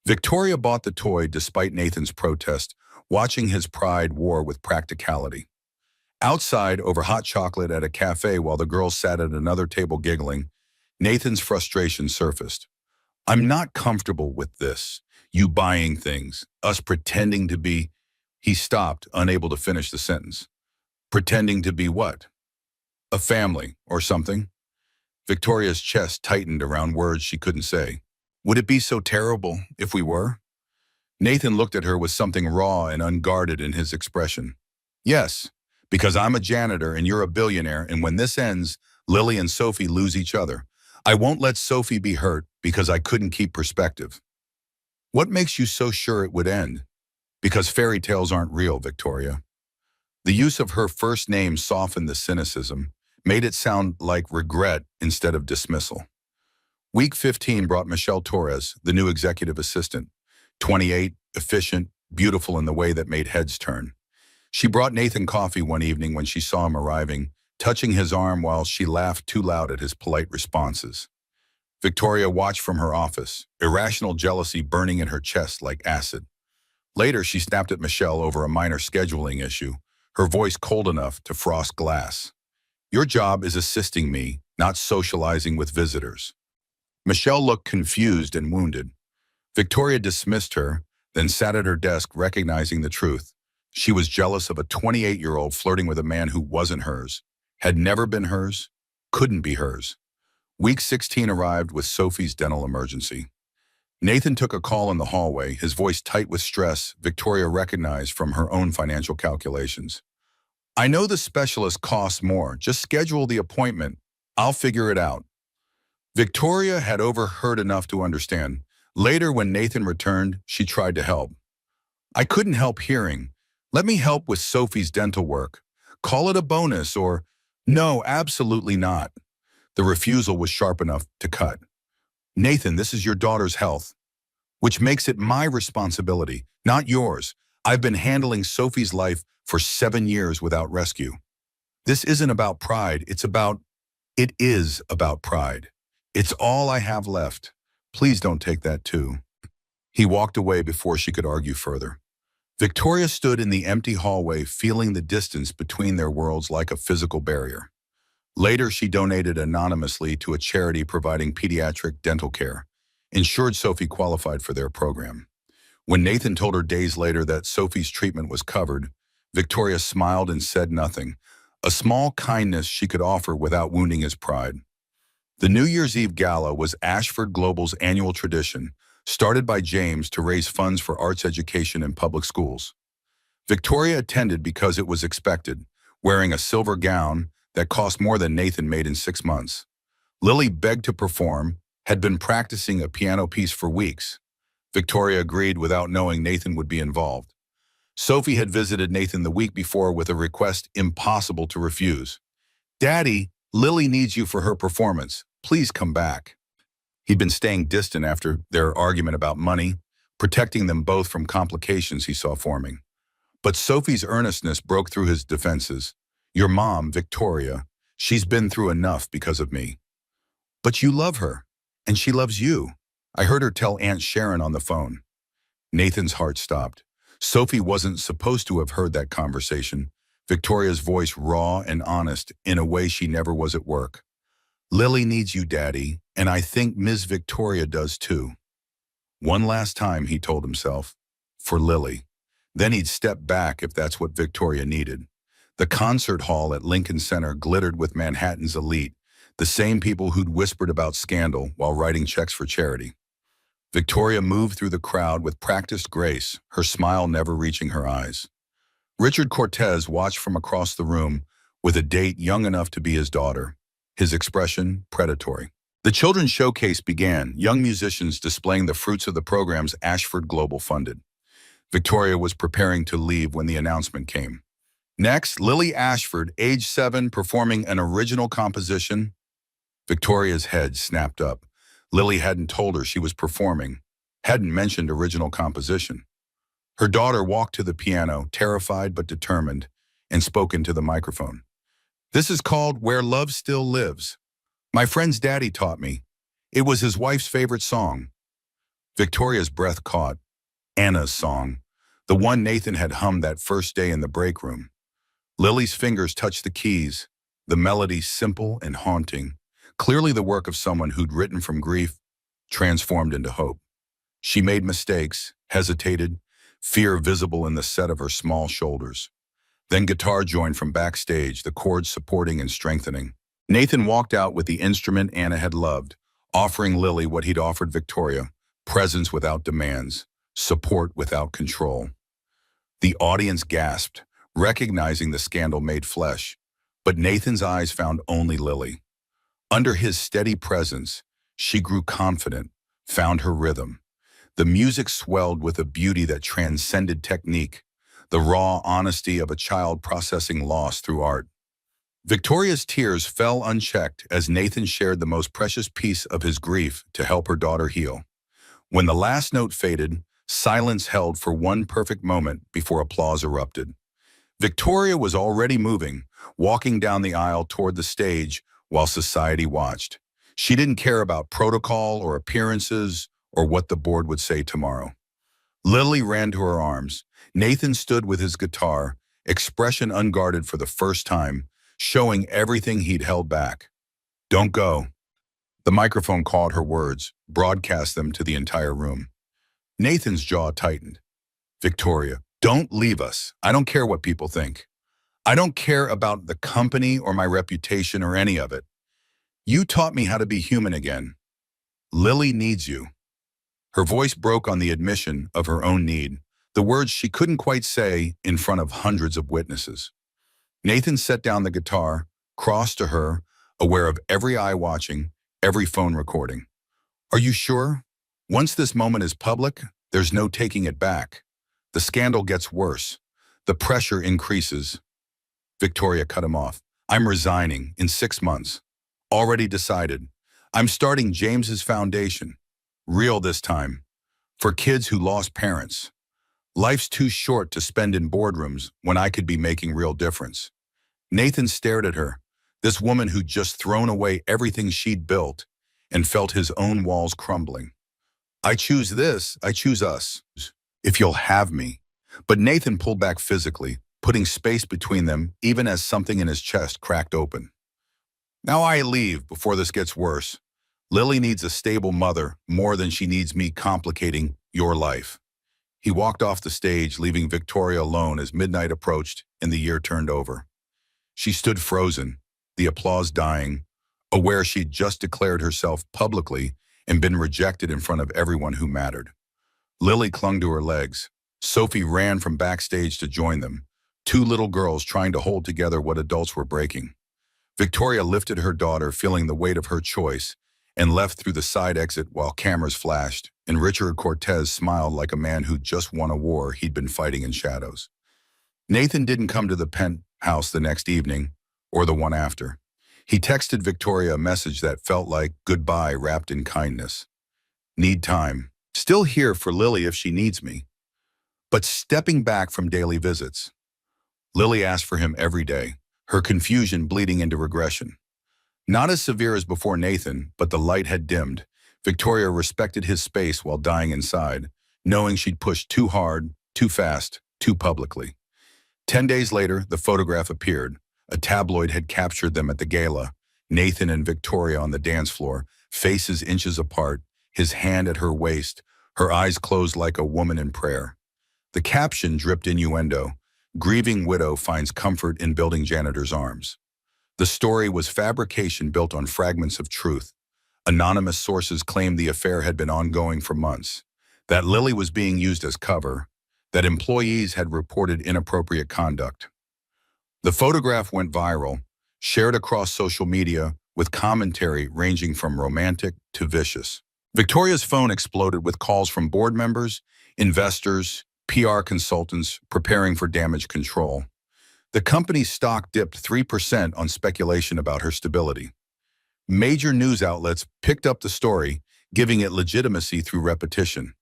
Victoria bought the toy despite Nathan's protest, watching his pride war with practicality. Outside, over hot chocolate at a cafe while the girls sat at another table giggling, Nathan's frustration surfaced. "I'm not comfortable with this. You buying things, us pretending to be..." He stopped, unable to finish the sentence. "Pretending to be what? A family, or something?" Victoria's chest tightened around words she couldn't say. Would it be so terrible if we were? Nathan looked at her with something raw and unguarded in his expression. Yes, because I'm a janitor and you're a billionaire, and when this ends, Lily and Sophie lose each other. I won't let Sophie be hurt because I couldn't keep perspective. What makes you so sure it would end? Because fairy tales aren't real, Victoria. The use of her first name softened the cynicism, made it sound like regret instead of dismissal. Week 15 brought Michelle Torres, the new executive assistant, 28, efficient, beautiful in the way that made heads turn. She brought Nathan coffee one evening when she saw him arriving, touching his arm while she laughed too loud at his polite responses. Victoria watched from her office, irrational jealousy burning in her chest like acid. Later, she snapped at Michelle over a minor scheduling issue, her voice cold enough to frost glass. Your job is assisting me, not socializing with visitors. Michelle looked confused and wounded. Victoria dismissed her, then sat at her desk recognizing the truth. She was jealous of a 28-year-old flirting with a man who wasn't hers, had never been hers, couldn't be hers. Week 16 arrived with Sophie's dental emergency. Nathan took a call in the hallway, his voice tight with stress Victoria recognized from her own financial calculations. I know the specialist costs more. Just schedule the appointment. I'll figure it out. Victoria had overheard enough to understand. Later, when Nathan returned, she tried to help. I couldn't help hearing. Let me help with Sophie's dental work. Call it a bonus or, no, absolutely not. The refusal was sharp enough to cut. Nathan, this is your daughter's health, which makes it my responsibility, not yours. I've been handling Sophie's life for 7 years without rescue. This isn't about pride, it is about pride. It's all I have left. Please don't take that too. He walked away before she could argue further. Victoria stood in the empty hallway, feeling the distance between their worlds like a physical barrier. Later, she donated anonymously to a charity providing pediatric dental care, ensured Sophie qualified for their program. When Nathan told her days later that Sophie's treatment was covered, Victoria smiled and said nothing, a small kindness she could offer without wounding his pride. The New Year's Eve Gala was Ashford Global's annual tradition, started by James to raise funds for arts education in public schools. Victoria attended because it was expected, wearing a silver gown that cost more than Nathan made in 6 months. Lily begged to perform, had been practicing a piano piece for weeks. Victoria agreed without knowing Nathan would be involved. Sophie had visited Nathan the week before with a request impossible to refuse. Daddy, Lily needs you for her performance. Please come back. He'd been staying distant after their argument about money, protecting them both from complications he saw forming. But Sophie's earnestness broke through his defenses. Your mom, Victoria, she's been through enough because of me. But you love her, and she loves you. I heard her tell Aunt Sharon on the phone. Nathan's heart stopped. Sophie wasn't supposed to have heard that conversation, Victoria's voice raw and honest in a way she never was at work. Lily needs you, Daddy, and I think Ms. Victoria does too. One last time, he told himself, for Lily. Then he'd step back if that's what Victoria needed. The concert hall at Lincoln Center glittered with Manhattan's elite, the same people who'd whispered about scandal while writing checks for charity. Victoria moved through the crowd with practiced grace, her smile never reaching her eyes. Richard Cortez watched from across the room with a date young enough to be his daughter, his expression predatory. The children's showcase began, young musicians displaying the fruits of the programs Ashford Global funded. Victoria was preparing to leave when the announcement came. Next, Lily Ashford, age 7, performing an original composition. Victoria's head snapped up. Lily hadn't told her she was performing, hadn't mentioned original composition. Her daughter walked to the piano, terrified but determined, and spoke into the microphone. This is called Where Love Still Lives. My friend's daddy taught me. It was his wife's favorite song. Victoria's breath caught. Anna's song, the one Nathan had hummed that first day in the break room. Lily's fingers touched the keys, the melody simple and haunting, clearly the work of someone who'd written from grief, transformed into hope. She made mistakes, hesitated, fear visible in the set of her small shoulders. Then guitar joined from backstage, the chords supporting and strengthening. Nathan walked out with the instrument Anna had loved, offering Lily what he'd offered Victoria, presence without demands, support without control. The audience gasped, recognizing the scandal made flesh, but Nathan's eyes found only Lily. Under his steady presence, she grew confident, found her rhythm. The music swelled with a beauty that transcended technique, the raw honesty of a child processing loss through art. Victoria's tears fell unchecked as Nathan shared the most precious piece of his grief to help her daughter heal. When the last note faded, silence held for one perfect moment before applause erupted. Victoria was already moving, walking down the aisle toward the stage while society watched. She didn't care about protocol or appearances or what the board would say tomorrow. Lily ran to her arms. Nathan stood with his guitar, expression unguarded for the first time, showing everything he'd held back. "Don't go." The microphone caught her words, broadcast them to the entire room. Nathan's jaw tightened. "Victoria, don't leave us. I don't care what people think. I don't care about the company or my reputation or any of it. You taught me how to be human again. Lily needs you." Her voice broke on the admission of her own need, the words she couldn't quite say in front of hundreds of witnesses. Nathan set down the guitar, crossed to her, aware of every eye watching, every phone recording. "Are you sure? Once this moment is public, there's no taking it back. The scandal gets worse. The pressure increases." Victoria cut him off. "I'm resigning in 6 months. Already decided. I'm starting James's foundation. Real this time. For kids who lost parents. Life's too short to spend in boardrooms when I could be making real difference." Nathan stared at her, this woman who'd just thrown away everything she'd built and felt his own walls crumbling. "I choose this, I choose us, if you'll have me." But Nathan pulled back physically, putting space between them even as something in his chest cracked open. "Now I leave before this gets worse. Lily needs a stable mother more than she needs me complicating your life." He walked off the stage, leaving Victoria alone as midnight approached and the year turned over. She stood frozen, the applause dying, aware she'd just declared herself publicly and been rejected in front of everyone who mattered. Lily clung to her legs. Sophie ran from backstage to join them, two little girls trying to hold together what adults were breaking. Victoria lifted her daughter, feeling the weight of her choice, and left through the side exit while cameras flashed, and Richard Cortez smiled like a man who'd just won a war he'd been fighting in shadows. Nathan didn't come to the penthouse the next evening, or the one after. He texted Victoria a message that felt like goodbye wrapped in kindness. "Need time. Still here for Lily if she needs me. But stepping back from daily visits." Lily asked for him every day, her confusion bleeding into regression. Not as severe as before Nathan, but the light had dimmed. Victoria respected his space while dying inside, knowing she'd pushed too hard, too fast, too publicly. 10 days later, the photograph appeared. A tabloid had captured them at the gala. Nathan and Victoria on the dance floor, faces inches apart, his hand at her waist, her eyes closed like a woman in prayer. The caption dripped innuendo. "Grieving widow finds comfort in building janitor's arms." The story was fabrication built on fragments of truth. Anonymous sources claimed the affair had been ongoing for months, that Lily was being used as cover, that employees had reported inappropriate conduct. The photograph went viral, shared across social media with commentary ranging from romantic to vicious. Victoria's phone exploded with calls from board members, investors, PR consultants preparing for damage control. The company's stock dipped 3% on speculation about her stability. Major news outlets picked up the story, giving it legitimacy through repetition.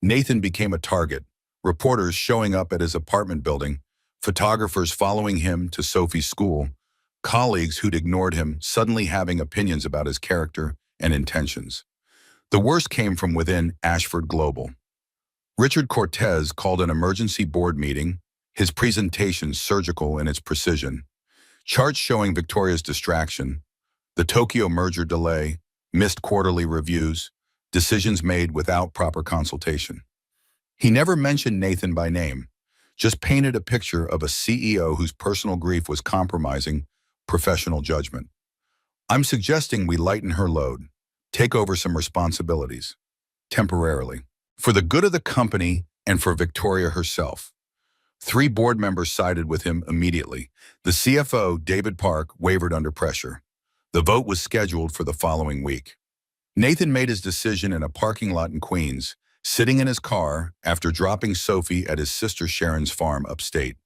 Nathan became a target, reporters showing up at his apartment building, photographers following him to Sophie's school, colleagues who'd ignored him suddenly having opinions about his character and intentions. The worst came from within Ashford Global. Richard Cortez called an emergency board meeting, his presentation surgical in its precision. Charts showing Victoria's distraction, the Tokyo merger delay, missed quarterly reviews, decisions made without proper consultation. He never mentioned Nathan by name, just painted a picture of a CEO whose personal grief was compromising professional judgment. "I'm suggesting we lighten her load, take over some responsibilities." temporarily, for the good of the company and for Victoria herself. 3 board members sided with him immediately. The CFO, David Park, wavered under pressure. The vote was scheduled for the following week. Nathan made his decision in a parking lot in Queens, sitting in his car after dropping Sophie at his sister Sharon's farm upstate.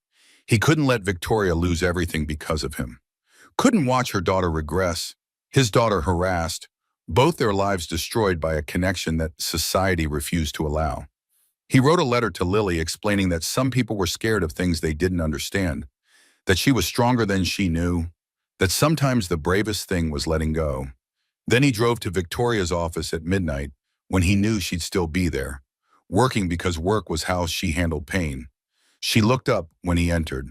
He couldn't let Victoria lose everything because of him. Couldn't watch her daughter regress, his daughter harassed, both their lives destroyed by a connection that society refused to allow. He wrote a letter to Lily explaining that some people were scared of things they didn't understand, that she was stronger than she knew, that sometimes the bravest thing was letting go. Then he drove to Victoria's office at midnight when he knew she'd still be there, working because work was how she handled pain. She looked up when he entered,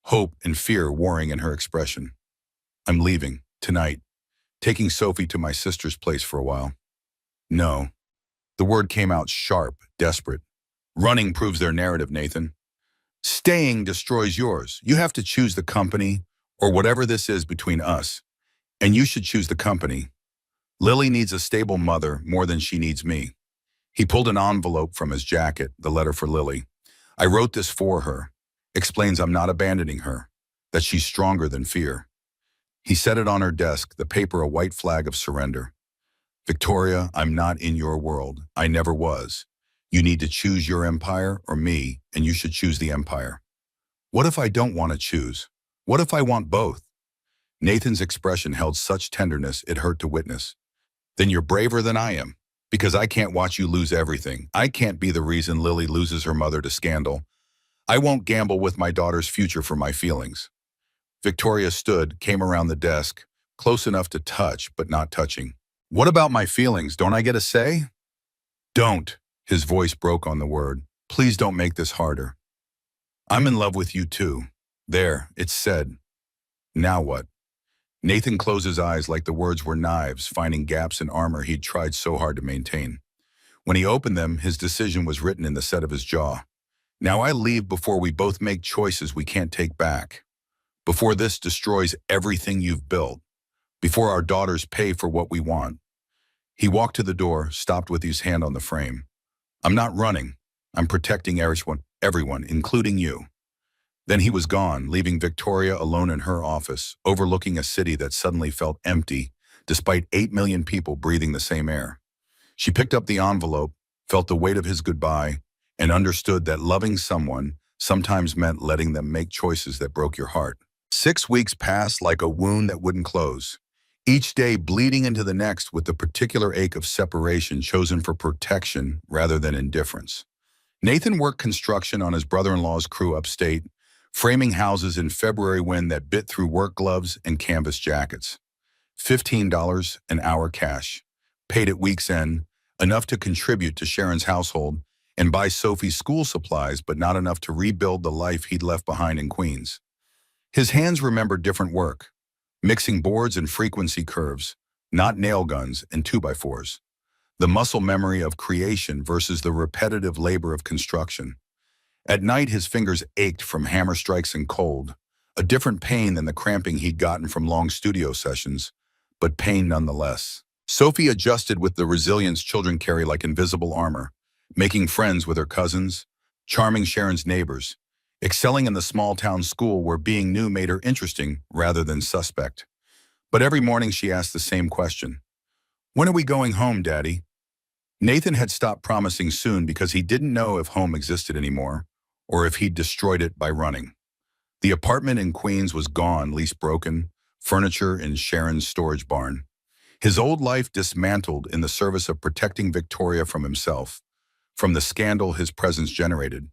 hope and fear warring in her expression. "I'm leaving, tonight, taking Sophie to my sister's place for a while." "No." The word came out sharp, desperate. "Running proves their narrative, Nathan. Staying destroys yours. You have to choose the company, or whatever this is between us, and you should choose the company. Lily needs a stable mother more than she needs me." He pulled an envelope from his jacket, the letter for Lily. "I wrote this for her. Explains I'm not abandoning her, that she's stronger than fear." He set it on her desk, the paper a white flag of surrender. "Victoria, I'm not in your world. I never was. You need to choose your empire or me, and you should choose the empire." "What if I don't want to choose? What if I want both?" Nathan's expression held such tenderness it hurt to witness. "Then you're braver than I am, because I can't watch you lose everything. I can't be the reason Lily loses her mother to scandal. I won't gamble with my daughter's future for my feelings." Victoria stood, came around the desk, close enough to touch, but not touching. "What about my feelings? Don't I get a say?" "Don't." His voice broke on the word. "Please don't make this harder. I'm in love with you too. There, it's said. Now what?" Nathan closed his eyes like the words were knives, finding gaps in armor he'd tried so hard to maintain. When he opened them, his decision was written in the set of his jaw. "Now I leave before we both make choices we can't take back. Before this destroys everything you've built. Before our daughters pay for what we want." He walked to the door, stopped with his hand on the frame. "I'm not running. I'm protecting everyone, including you." Then he was gone, leaving Victoria alone in her office, overlooking a city that suddenly felt empty, despite 8 million people breathing the same air. She picked up the envelope, felt the weight of his goodbye, and understood that loving someone sometimes meant letting them make choices that broke your heart. 6 weeks passed like a wound that wouldn't close, each day bleeding into the next with the particular ache of separation chosen for protection rather than indifference. Nathan worked construction on his brother-in-law's crew upstate, framing houses in February wind that bit through work gloves and canvas jackets. $15 an hour cash, paid at week's end, enough to contribute to Sharon's household and buy Sophie's school supplies, but not enough to rebuild the life he'd left behind in Queens. His hands remembered different work, mixing boards and frequency curves, not nail guns and 2x4s. The muscle memory of creation versus the repetitive labor of construction. At night, his fingers ached from hammer strikes and cold, a different pain than the cramping he'd gotten from long studio sessions, but pain nonetheless. Sophie adjusted with the resilience children carry like invisible armor, making friends with her cousins, charming Sharon's neighbors, excelling in the small-town school where being new made her interesting rather than suspect. But every morning she asked the same question. "When are we going home, Daddy?" Nathan had stopped promising soon because he didn't know if home existed anymore, or if he'd destroyed it by running. The apartment in Queens was gone, lease broken, furniture in Sharon's storage barn. His old life dismantled in the service of protecting Victoria from himself, from the scandal his presence generated,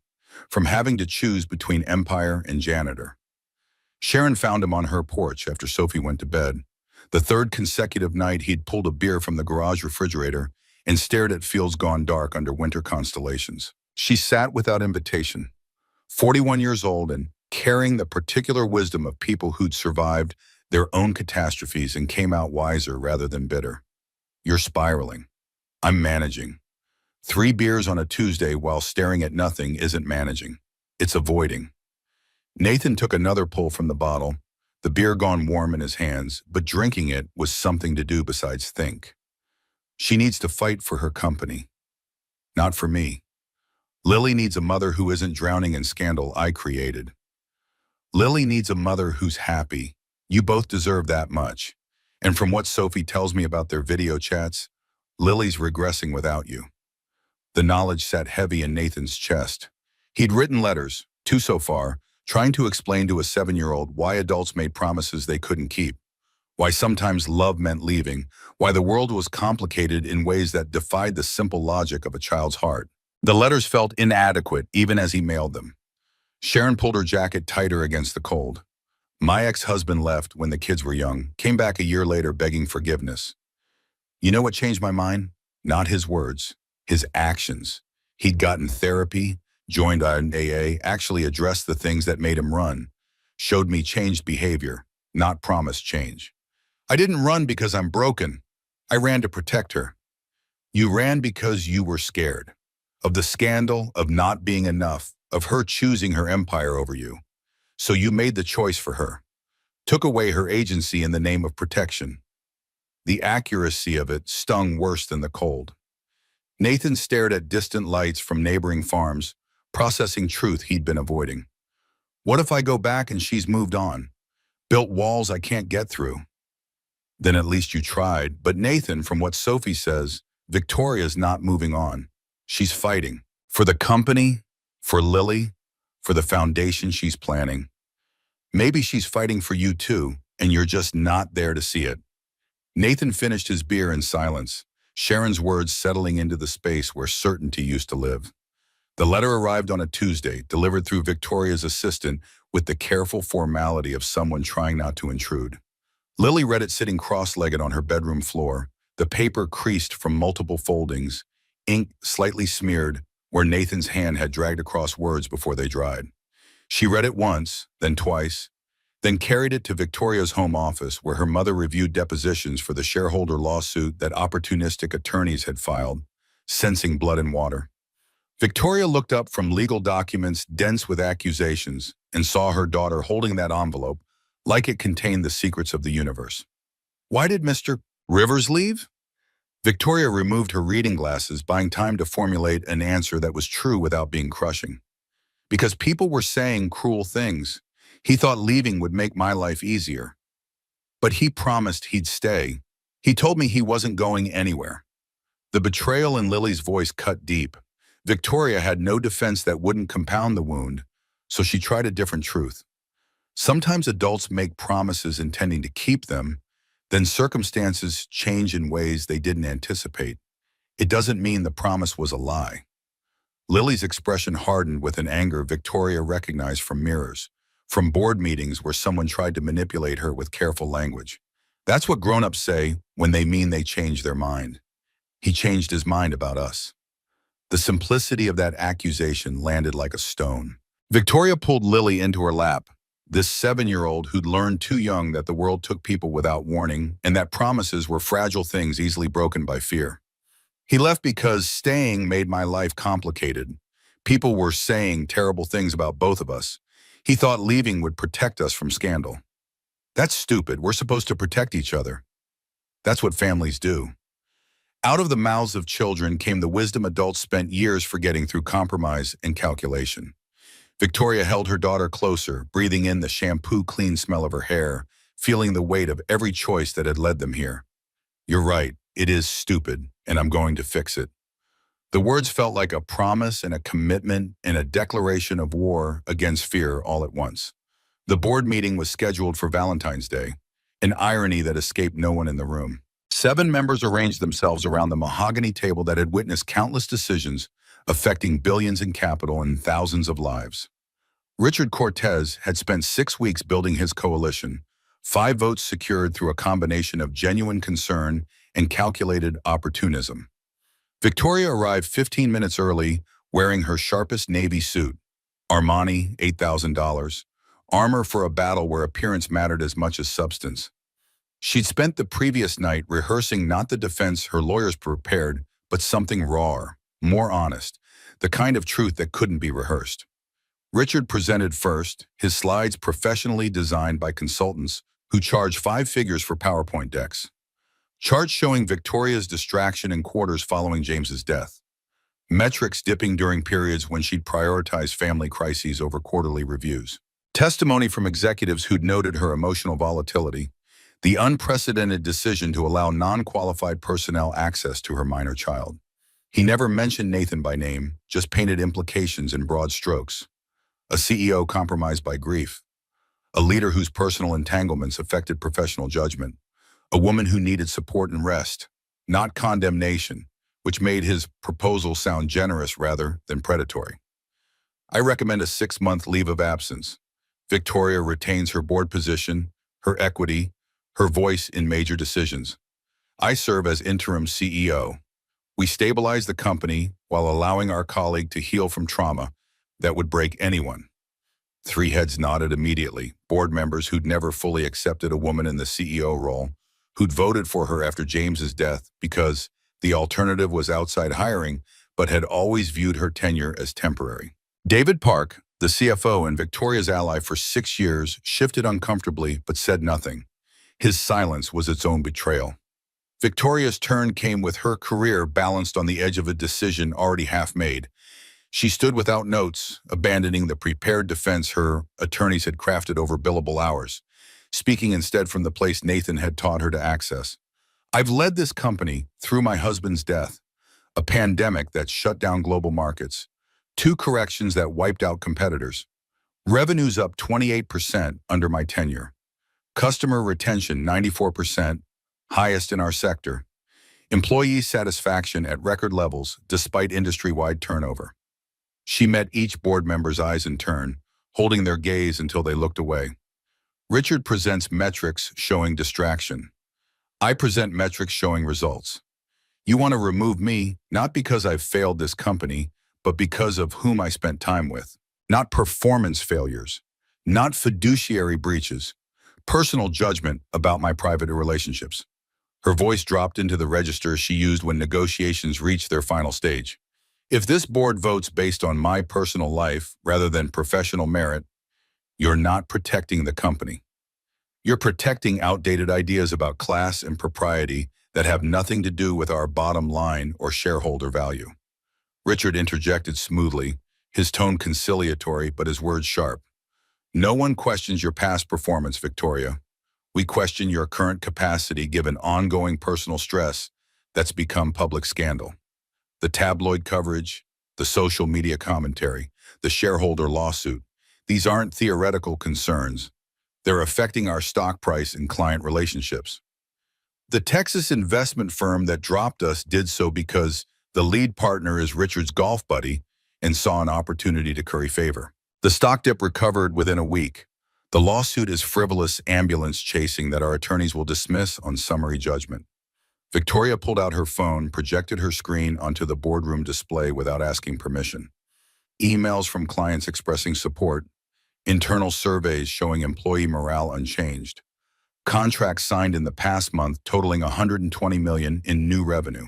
from having to choose between empire and janitor. Sharon found him on her porch after Sophie went to bed. The third consecutive night he'd pulled a beer from the garage refrigerator and stared at fields gone dark under winter constellations. She sat without invitation, 41 years old and carrying the particular wisdom of people who'd survived their own catastrophes and came out wiser rather than bitter. "You're spiraling. I'm managing." 3 beers on a Tuesday while staring at nothing isn't managing. It's avoiding. Nathan took another pull from the bottle, the beer gone warm in his hands, but drinking it was something to do besides think. She needs to fight for her company. Not for me. Lily needs a mother who isn't drowning in scandal I created. Lily needs a mother who's happy. You both deserve that much. And from what Sophie tells me about their video chats, Lily's regressing without you. The knowledge sat heavy in Nathan's chest. He'd written letters, two so far, trying to explain to a 7-year-old why adults made promises they couldn't keep, why sometimes love meant leaving, why the world was complicated in ways that defied the simple logic of a child's heart. The letters felt inadequate even as he mailed them. Sharon pulled her jacket tighter against the cold. My ex-husband left when the kids were young, came back a year later begging forgiveness. You know what changed my mind? Not his words, his actions. He'd gotten therapy, joined an AA, actually addressed the things that made him run, showed me changed behavior, not promised change. I didn't run because I'm broken. I ran to protect her. You ran because you were scared. Of the scandal, of not being enough, of her choosing her empire over you. So you made the choice for her. Took away her agency in the name of protection. The accuracy of it stung worse than the cold. Nathan stared at distant lights from neighboring farms, processing truth he'd been avoiding. What if I go back and she's moved on? Built walls I can't get through? Then at least you tried. But Nathan, from what Sophie says, Victoria's not moving on. She's fighting. For the company, for Lily, for the foundation she's planning. Maybe she's fighting for you too, and you're just not there to see it. Nathan finished his beer in silence, Sharon's words settling into the space where certainty used to live. The letter arrived on a Tuesday, delivered through Victoria's assistant with the careful formality of someone trying not to intrude. Lily read it sitting cross-legged on her bedroom floor, the paper creased from multiple foldings, ink slightly smeared where Nathan's hand had dragged across words before they dried. She read it once, then twice, then carried it to Victoria's home office where her mother reviewed depositions for the shareholder lawsuit that opportunistic attorneys had filed, sensing blood and water. Victoria looked up from legal documents dense with accusations and saw her daughter holding that envelope like it contained the secrets of the universe. Why did Mr. Rivers leave? Victoria removed her reading glasses, buying time to formulate an answer that was true without being crushing. Because people were saying cruel things. He thought leaving would make my life easier. But he promised he'd stay. He told me he wasn't going anywhere. The betrayal in Lily's voice cut deep. Victoria had no defense that wouldn't compound the wound, so she tried a different truth. Sometimes adults make promises intending to keep them, then circumstances change in ways they didn't anticipate. It doesn't mean the promise was a lie. Lily's expression hardened with an anger Victoria recognized from mirrors, from board meetings where someone tried to manipulate her with careful language. That's what grown-ups say when they mean they change their mind. He changed his mind about us. The simplicity of that accusation landed like a stone. Victoria pulled Lily into her lap, this 7-year-old who'd learned too young that the world took people without warning and that promises were fragile things easily broken by fear. He left because staying made my life complicated. People were saying terrible things about both of us. He thought leaving would protect us from scandal. That's stupid. We're supposed to protect each other. That's what families do. Out of the mouths of children came the wisdom adults spent years forgetting through compromise and calculation. Victoria held her daughter closer, breathing in the shampoo-clean smell of her hair, feeling the weight of every choice that had led them here. You're right, it is stupid, and I'm going to fix it. The words felt like a promise and a commitment and a declaration of war against fear all at once. The board meeting was scheduled for Valentine's Day, an irony that escaped no one in the room. 7 members arranged themselves around the mahogany table that had witnessed countless decisions affecting billions in capital and thousands of lives. Richard Cortez had spent 6 weeks building his coalition, 5 votes secured through a combination of genuine concern and calculated opportunism. Victoria arrived 15 minutes early, wearing her sharpest navy suit, Armani, $8,000, armor for a battle where appearance mattered as much as substance. She'd spent the previous night rehearsing not the defense her lawyers prepared, but something rawer, more honest, the kind of truth that couldn't be rehearsed. Richard presented first, his slides professionally designed by consultants who charge 5 figures for PowerPoint decks. Charts showing Victoria's distraction and quarters following James's death. metrics dipping during periods when she'd prioritize family crises over quarterly reviews. Testimony from executives who'd noted her emotional volatility, the unprecedented decision to allow non-qualified personnel access to her minor child. He never mentioned Nathan by name, just painted implications in broad strokes. A CEO compromised by grief, a leader whose personal entanglements affected professional judgment, a woman who needed support and rest, not condemnation, which made his proposal sound generous rather than predatory. I recommend a 6-month leave of absence. Victoria retains her board position, her equity, her voice in major decisions. I serve as interim CEO. We stabilize the company while allowing our colleague to heal from trauma that would break anyone. 3 heads nodded immediately, board members who'd never fully accepted a woman in the CEO role, who'd voted for her after James's death because the alternative was outside hiring, but had always viewed her tenure as temporary. David Park, the CFO and Victoria's ally for 6 years, shifted uncomfortably but said nothing. His silence was its own betrayal. Victoria's turn came with her career balanced on the edge of a decision already half made. She stood without notes, abandoning the prepared defense her attorneys had crafted over billable hours, speaking instead from the place Nathan had taught her to access. I've led this company through my husband's death, a pandemic that shut down global markets, 2 corrections that wiped out competitors, revenues up 28% under my tenure, customer retention 94%, highest in our sector, employee satisfaction at record levels despite industry-wide turnover. She met each board member's eyes in turn, holding their gaze until they looked away. Richard presents metrics showing distraction. I present metrics showing results. You want to remove me, not because I've failed this company, but because of whom I spent time with. Not performance failures, not fiduciary breaches, personal judgment about my private relationships. Her voice dropped into the register she used when negotiations reached their final stage. If this board votes based on my personal life rather than professional merit, you're not protecting the company. You're protecting outdated ideas about class and propriety that have nothing to do with our bottom line or shareholder value. Richard interjected smoothly, his tone conciliatory but his words sharp. No one questions your past performance, Victoria. We question your current capacity given ongoing personal stress that's become public scandal. The tabloid coverage, the social media commentary, the shareholder lawsuit, these aren't theoretical concerns. They're affecting our stock price and client relationships. The Texas investment firm that dropped us did so because the lead partner is Richard's golf buddy and saw an opportunity to curry favor. The stock dip recovered within a week. The lawsuit is frivolous ambulance chasing that our attorneys will dismiss on summary judgment. Victoria pulled out her phone, projected her screen onto the boardroom display without asking permission. Emails from clients expressing support, internal surveys showing employee morale unchanged, contracts signed in the past month totaling $120 million in new revenue.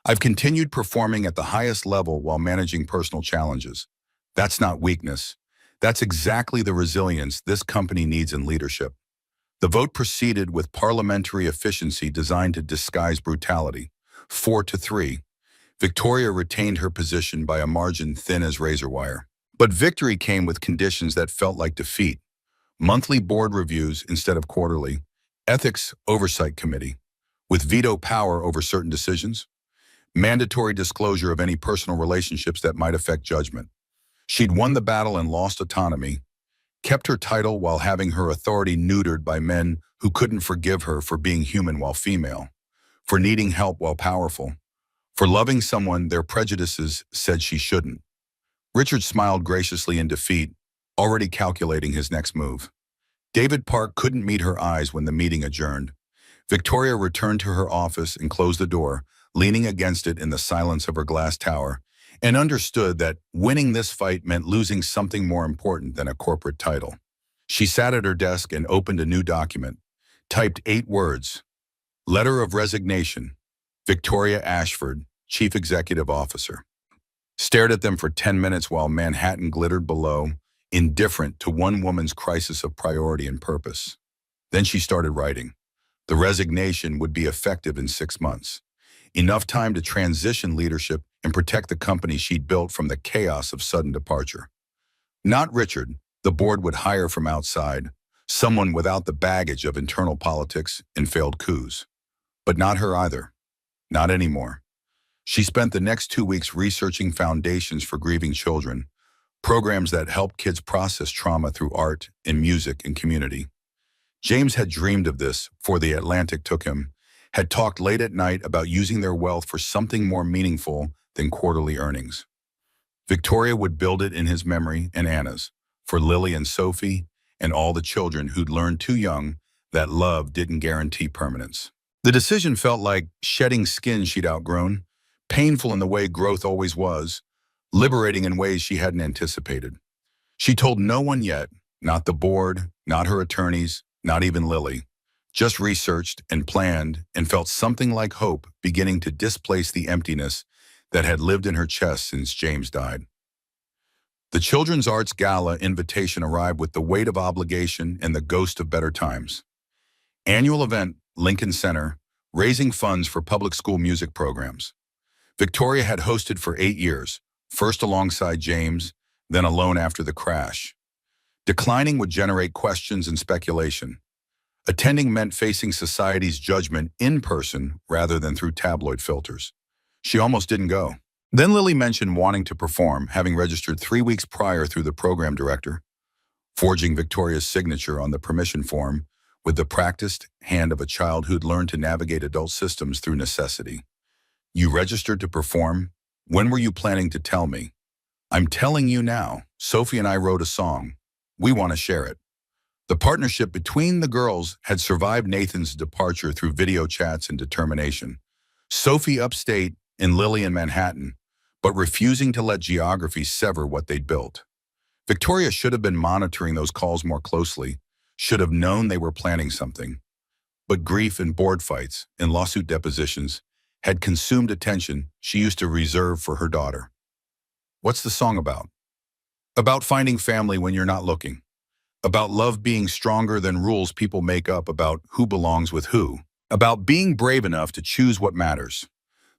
I've continued performing at the highest level while managing personal challenges. That's not weakness. That's exactly the resilience this company needs in leadership. The vote proceeded with parliamentary efficiency designed to disguise brutality. 4-3. Victoria retained her position by a margin thin as razor wire. But victory came with conditions that felt like defeat. Monthly board reviews instead of quarterly. Ethics Oversight Committee, with veto power over certain decisions. Mandatory disclosure of any personal relationships that might affect judgment. She'd won the battle and lost autonomy, kept her title while having her authority neutered by men who couldn't forgive her for being human while female, for needing help while powerful, for loving someone their prejudices said she shouldn't. Richard smiled graciously in defeat, already calculating his next move. David Park couldn't meet her eyes when the meeting adjourned. Victoria returned to her office and closed the door, leaning against it in the silence of her glass tower, and understood that winning this fight meant losing something more important than a corporate title. She sat at her desk and opened a new document, typed 8 words. Letter of Resignation, Victoria Ashford, Chief Executive Officer. Stared at them for 10 minutes while Manhattan glittered below, indifferent to one woman's crisis of priority and purpose. Then she started writing. The resignation would be effective in 6 months. Enough time to transition leadership and protect the company she'd built from the chaos of sudden departure. Not Richard, the board would hire from outside, someone without the baggage of internal politics and failed coups. But not her either. Not anymore. She spent the next 2 weeks researching foundations for grieving children, programs that help kids process trauma through art and music and community. James had dreamed of this before the Atlantic took him, had talked late at night about using their wealth for something more meaningful than quarterly earnings. Victoria would build it in his memory and Anna's, for Lily and Sophie and all the children who'd learned too young that love didn't guarantee permanence. The decision felt like shedding skin she'd outgrown, painful in the way growth always was, liberating in ways she hadn't anticipated. She told no one yet, not the board, not her attorneys, not even Lily. Just researched and planned and felt something like hope beginning to displace the emptiness that had lived in her chest since James died. The Children's Arts Gala invitation arrived with the weight of obligation and the ghost of better times. Annual event, Lincoln Center, raising funds for public school music programs. Victoria had hosted for 8 years, first alongside James, then alone after the crash. Declining would generate questions and speculation. Attending meant facing society's judgment in person rather than through tabloid filters. She almost didn't go. Then Lily mentioned wanting to perform, having registered 3 weeks prior through the program director, forging Victoria's signature on the permission form with the practiced hand of a child who'd learned to navigate adult systems through necessity. You registered to perform? When were you planning to tell me? I'm telling you now. Sophie and I wrote a song. We want to share it. The partnership between the girls had survived Nathan's departure through video chats and determination. Sophie upstate and Lily in Manhattan, but refusing to let geography sever what they'd built. Victoria should have been monitoring those calls more closely, should have known they were planning something. But grief and board fights and lawsuit depositions had consumed attention she used to reserve for her daughter. What's the song about? About finding family when you're not looking. About love being stronger than rules people make up about who belongs with who. About being brave enough to choose what matters.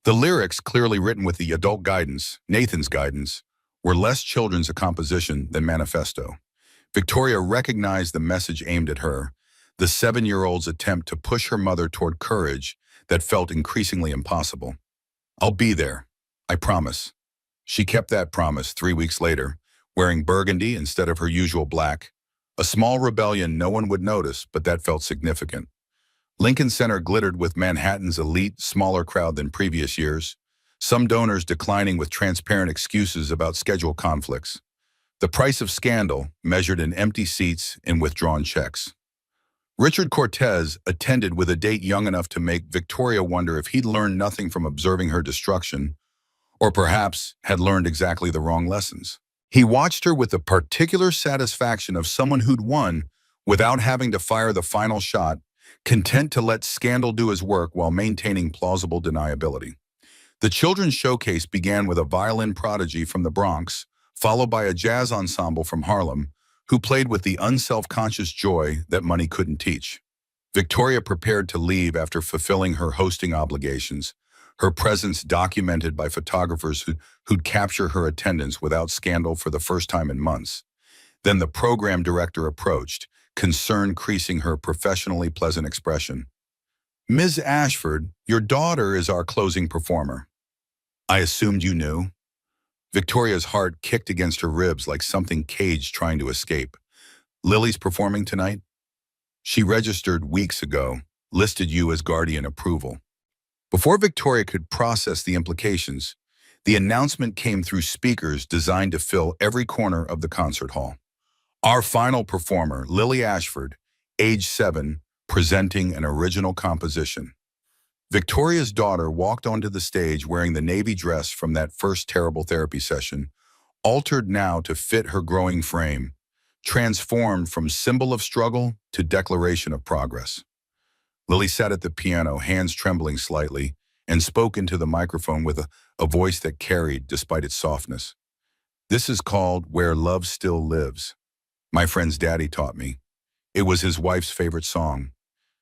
The lyrics, clearly written with the adult guidance, Nathan's guidance, were less children's a composition than manifesto. Victoria recognized the message aimed at her, the 7-year-old's attempt to push her mother toward courage that felt increasingly impossible. I'll be there, I promise. She kept that promise 3 weeks later, wearing burgundy instead of her usual black. A small rebellion no one would notice, but that felt significant. Lincoln Center glittered with Manhattan's elite, smaller crowd than previous years, some donors declining with transparent excuses about schedule conflicts. The price of scandal measured in empty seats and withdrawn checks. Richard Cortez attended with a date young enough to make Victoria wonder if he'd learned nothing from observing her destruction, or perhaps had learned exactly the wrong lessons. He watched her with the particular satisfaction of someone who'd won without having to fire the final shot, content to let scandal do his work while maintaining plausible deniability. The children's showcase began with a violin prodigy from the Bronx, followed by a jazz ensemble from Harlem, who played with the unself-conscious joy that money couldn't teach. Victoria prepared to leave after fulfilling her hosting obligations, her presence documented by photographers who'd capture her attendance without scandal for the first time in months. Then the program director approached, concern creasing her professionally pleasant expression. Ms. Ashford, your daughter is our closing performer. I assumed you knew. Victoria's heart kicked against her ribs like something caged trying to escape. Lily's performing tonight? She registered weeks ago, listed you as guardian approval. Before Victoria could process the implications, the announcement came through speakers designed to fill every corner of the concert hall. Our final performer, Lily Ashford, age 7, presenting an original composition. Victoria's daughter walked onto the stage wearing the navy dress from that first terrible therapy session, altered now to fit her growing frame, transformed from symbol of struggle to declaration of progress. Lily sat at the piano, hands trembling slightly, and spoke into the microphone with a voice that carried despite its softness. This is called Where Love Still Lives. My friend's daddy taught me. It was his wife's favorite song.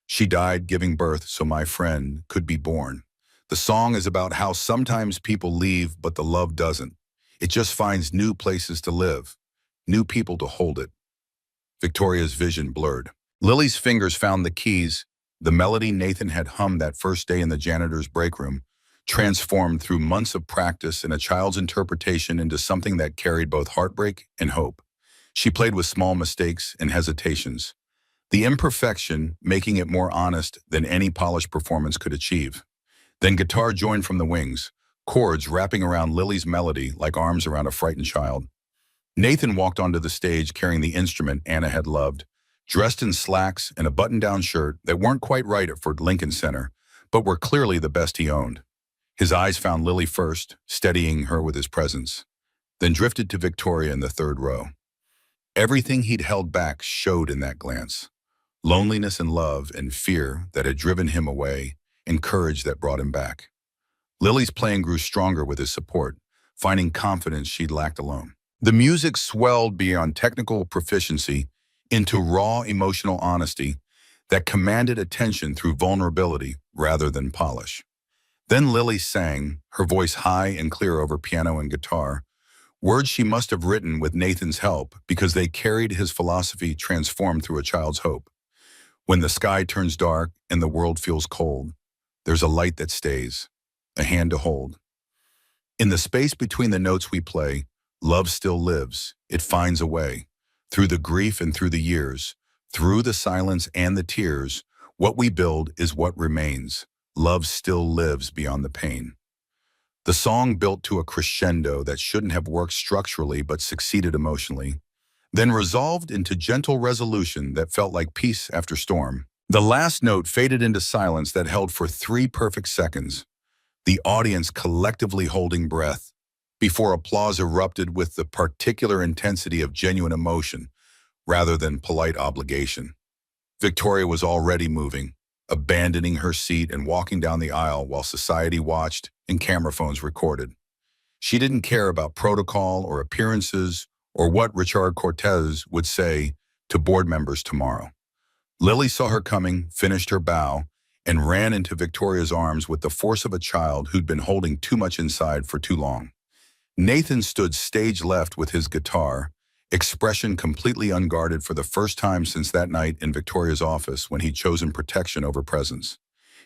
She died giving birth so my friend could be born. The song is about how sometimes people leave, but the love doesn't. It just finds new places to live, new people to hold it. Victoria's vision blurred. Lily's fingers found the keys. The melody Nathan had hummed that first day in the janitor's break room, transformed through months of practice and a child's interpretation into something that carried both heartbreak and hope. She played with small mistakes and hesitations, the imperfection making it more honest than any polished performance could achieve. Then guitar joined from the wings, chords wrapping around Lily's melody like arms around a frightened child. Nathan walked onto the stage carrying the instrument Anna had loved, dressed in slacks and a button-down shirt that weren't quite right for Lincoln Center, but were clearly the best he owned. His eyes found Lily first, steadying her with his presence, then drifted to Victoria in the third row. Everything he'd held back showed in that glance. Loneliness and love and fear that had driven him away, and courage that brought him back. Lily's playing grew stronger with his support, finding confidence she'd lacked alone. The music swelled beyond technical proficiency into raw emotional honesty that commanded attention through vulnerability rather than polish. Then Lily sang, her voice high and clear over piano and guitar, words she must have written with Nathan's help because they carried his philosophy transformed through a child's hope. When the sky turns dark and the world feels cold, there's a light that stays, a hand to hold. In the space between the notes we play, love still lives. It finds a way. Through the grief and through the years, through the silence and the tears, what we build is what remains. Love still lives beyond the pain. The song built to a crescendo that shouldn't have worked structurally but succeeded emotionally, then resolved into gentle resolution that felt like peace after storm. The last note faded into silence that held for 3 perfect seconds, the audience collectively holding breath, before applause erupted with the particular intensity of genuine emotion rather than polite obligation. Victoria was already moving, abandoning her seat and walking down the aisle while society watched and camera phones recorded. She didn't care about protocol or appearances or what Richard Cortez would say to board members tomorrow. Lily saw her coming, finished her bow, and ran into Victoria's arms with the force of a child who'd been holding too much inside for too long. Nathan stood stage left with his guitar, expression completely unguarded for the first time since that night in Victoria's office when he'd chosen protection over presence.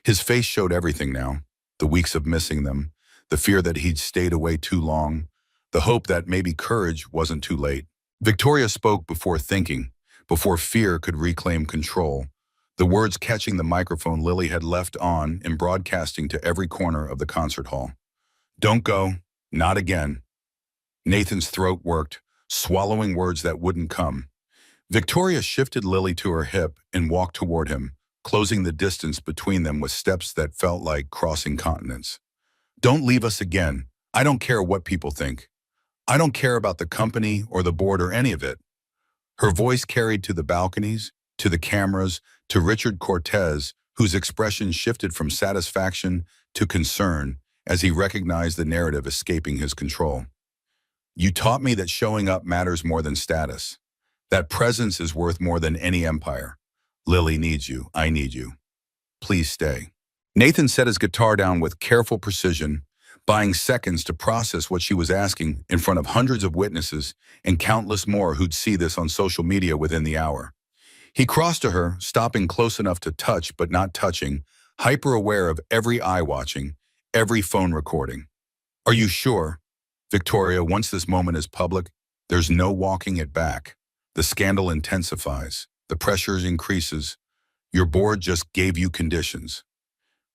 His face showed everything now, the weeks of missing them, the fear that he'd stayed away too long, the hope that maybe courage wasn't too late. Victoria spoke before thinking, before fear could reclaim control, the words catching the microphone Lily had left on and broadcasting to every corner of the concert hall. "Don't go, not again." Nathan's throat worked, swallowing words that wouldn't come. Victoria shifted Lily to her hip and walked toward him, closing the distance between them with steps that felt like crossing continents. "Don't leave us again. I don't care what people think. I don't care about the company or the board or any of it." Her voice carried to the balconies, to the cameras, to Richard Cortez, whose expression shifted from satisfaction to concern as he recognized the narrative escaping his control. "You taught me that showing up matters more than status, that presence is worth more than any empire. Lily needs you. I need you. Please stay." Nathan set his guitar down with careful precision, buying seconds to process what she was asking in front of hundreds of witnesses and countless more who'd see this on social media within the hour. He crossed to her, stopping close enough to touch but not touching, hyper-aware of every eye watching, every phone recording. "Are you sure? Victoria, once this moment is public, there's no walking it back. The scandal intensifies. The pressure increases. Your board just gave you conditions."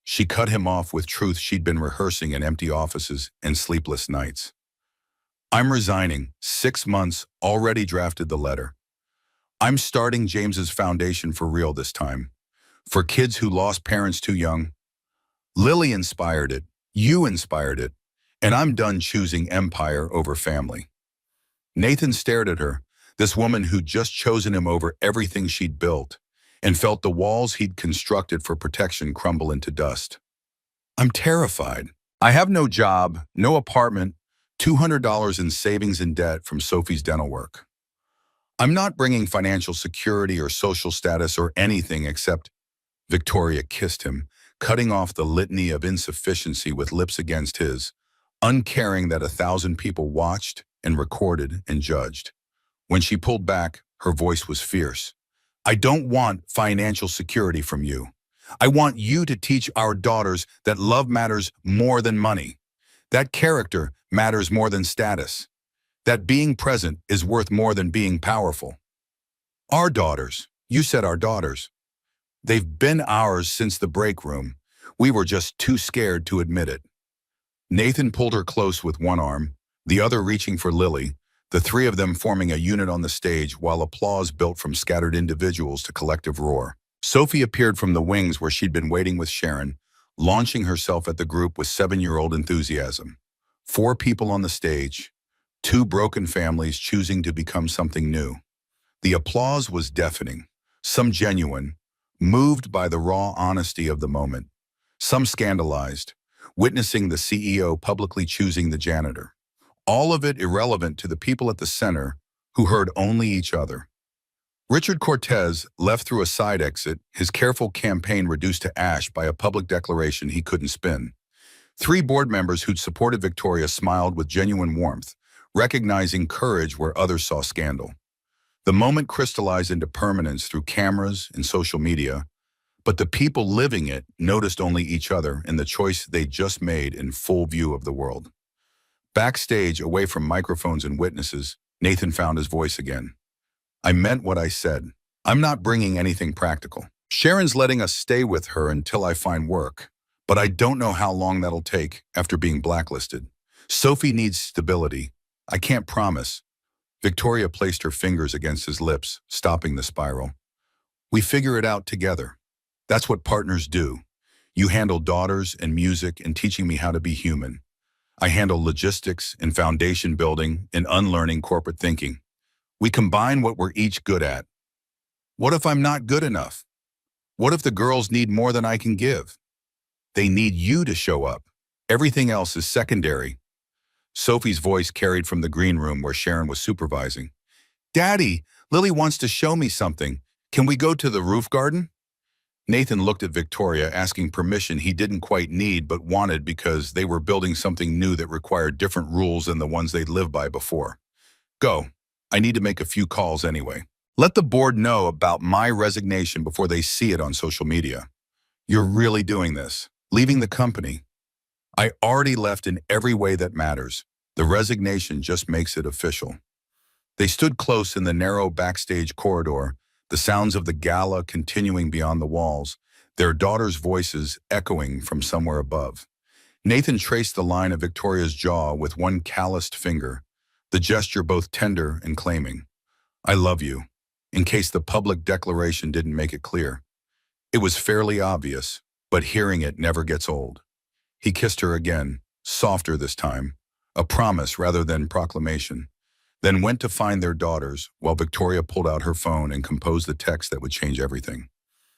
She cut him off with truth she'd been rehearsing in empty offices and sleepless nights. "I'm resigning. 6 months, already drafted the letter. I'm starting James's foundation for real this time. For kids who lost parents too young. Lily inspired it. You inspired it. And I'm done choosing empire over family." Nathan stared at her, this woman who'd just chosen him over everything she'd built, and felt the walls he'd constructed for protection crumble into dust. "I'm terrified. I have no job, no apartment, $200 in savings and debt from Sophie's dental work. I'm not bringing financial security or social status or anything except—" Victoria kissed him, cutting off the litany of insufficiency with lips against his, uncaring that 1,000 people watched and recorded and judged. When she pulled back, her voice was fierce. I don't want financial security from you. I want you to teach our daughters that love matters more than money, that character matters more than status, that being present is worth more than being powerful. Our daughters, you said our daughters. They've been ours since the break room. We were just too scared to admit it. Nathan pulled her close with one arm, the other reaching for Lily, the three of them forming a unit on the stage while applause built from scattered individuals to collective roar. Sophie appeared from the wings where she'd been waiting with Sharon, launching herself at the group with 7-year-old enthusiasm. 4 people on the stage, 2 broken families choosing to become something new. The applause was deafening, some genuine, moved by the raw honesty of the moment, some scandalized, witnessing the CEO publicly choosing the janitor. All of it irrelevant to the people at the center who heard only each other. Richard Cortez left through a side exit, his careful campaign reduced to ash by a public declaration he couldn't spin. 3 board members who'd supported Victoria smiled with genuine warmth, recognizing courage where others saw scandal. The moment crystallized into permanence through cameras and social media, but the people living it noticed only each other and the choice they'd just made in full view of the world. Backstage, away from microphones and witnesses, Nathan found his voice again. I meant what I said. I'm not bringing anything practical. Sharon's letting us stay with her until I find work, but I don't know how long that'll take after being blacklisted. Sophie needs stability. I can't promise. Victoria placed her fingers against his lips, stopping the spiral. We figure it out together. That's what partners do. You handle daughters and music and teaching me how to be human. I handle logistics and foundation building and unlearning corporate thinking. We combine what we're each good at. What if I'm not good enough? What if the girls need more than I can give? They need you to show up. Everything else is secondary. Sophie's voice carried from the green room where Sharon was supervising. Daddy, Lily wants to show me something. Can we go to the roof garden? Nathan looked at Victoria, asking permission he didn't quite need but wanted because they were building something new that required different rules than the ones they'd lived by before. Go. I need to make a few calls anyway. Let the board know about my resignation before they see it on social media. You're really doing this. Leaving the company. I already left in every way that matters. The resignation just makes it official. They stood close in the narrow backstage corridor, the sounds of the gala continuing beyond the walls, their daughters' voices echoing from somewhere above. Nathan traced the line of Victoria's jaw with one calloused finger, the gesture both tender and claiming. I love you, in case the public declaration didn't make it clear. It was fairly obvious, but hearing it never gets old. He kissed her again, softer this time, a promise rather than proclamation, then went to find their daughters while Victoria pulled out her phone and composed the text that would change everything.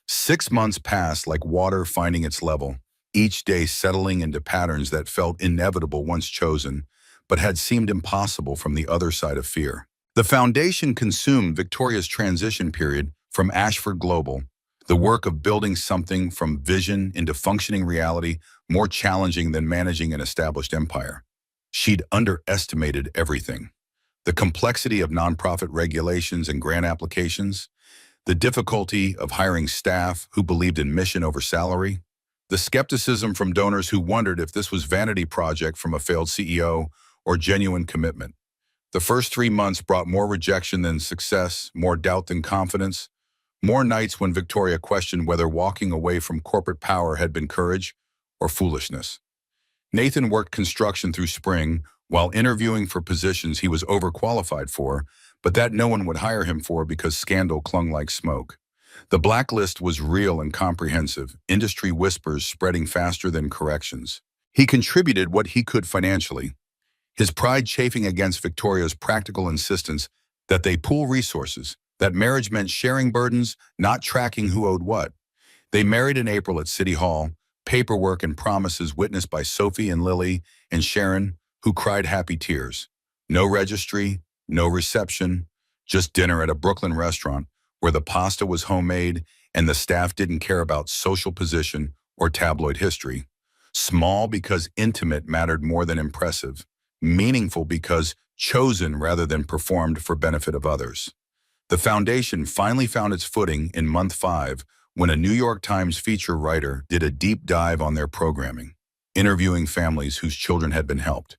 6 months passed like water finding its level, each day settling into patterns that felt inevitable once chosen, but had seemed impossible from the other side of fear. The foundation consumed Victoria's transition period from Ashford Global, the work of building something from vision into functioning reality more challenging than managing an established empire. She'd underestimated everything. The complexity of nonprofit regulations and grant applications, the difficulty of hiring staff who believed in mission over salary, the skepticism from donors who wondered if this was vanity project from a failed CEO or genuine commitment. The first 3 months brought more rejection than success, more doubt than confidence, more nights when Victoria questioned whether walking away from corporate power had been courage or foolishness. Nathan worked construction through spring while interviewing for positions he was overqualified for, but that no one would hire him for because scandal clung like smoke. The blacklist was real and comprehensive, industry whispers spreading faster than corrections. He contributed what he could financially, his pride chafing against Victoria's practical insistence that they pool resources, that marriage meant sharing burdens, not tracking who owed what. They married in April at City Hall, paperwork and promises witnessed by Sophie and Lily and Sharon, who cried happy tears. No registry, no reception, just dinner at a Brooklyn restaurant where the pasta was homemade and the staff didn't care about social position or tabloid history. Small because intimate mattered more than impressive. Meaningful because chosen rather than performed for benefit of others. The foundation finally found its footing in month 5 when a New York Times feature writer did a deep dive on their programming, interviewing families whose children had been helped,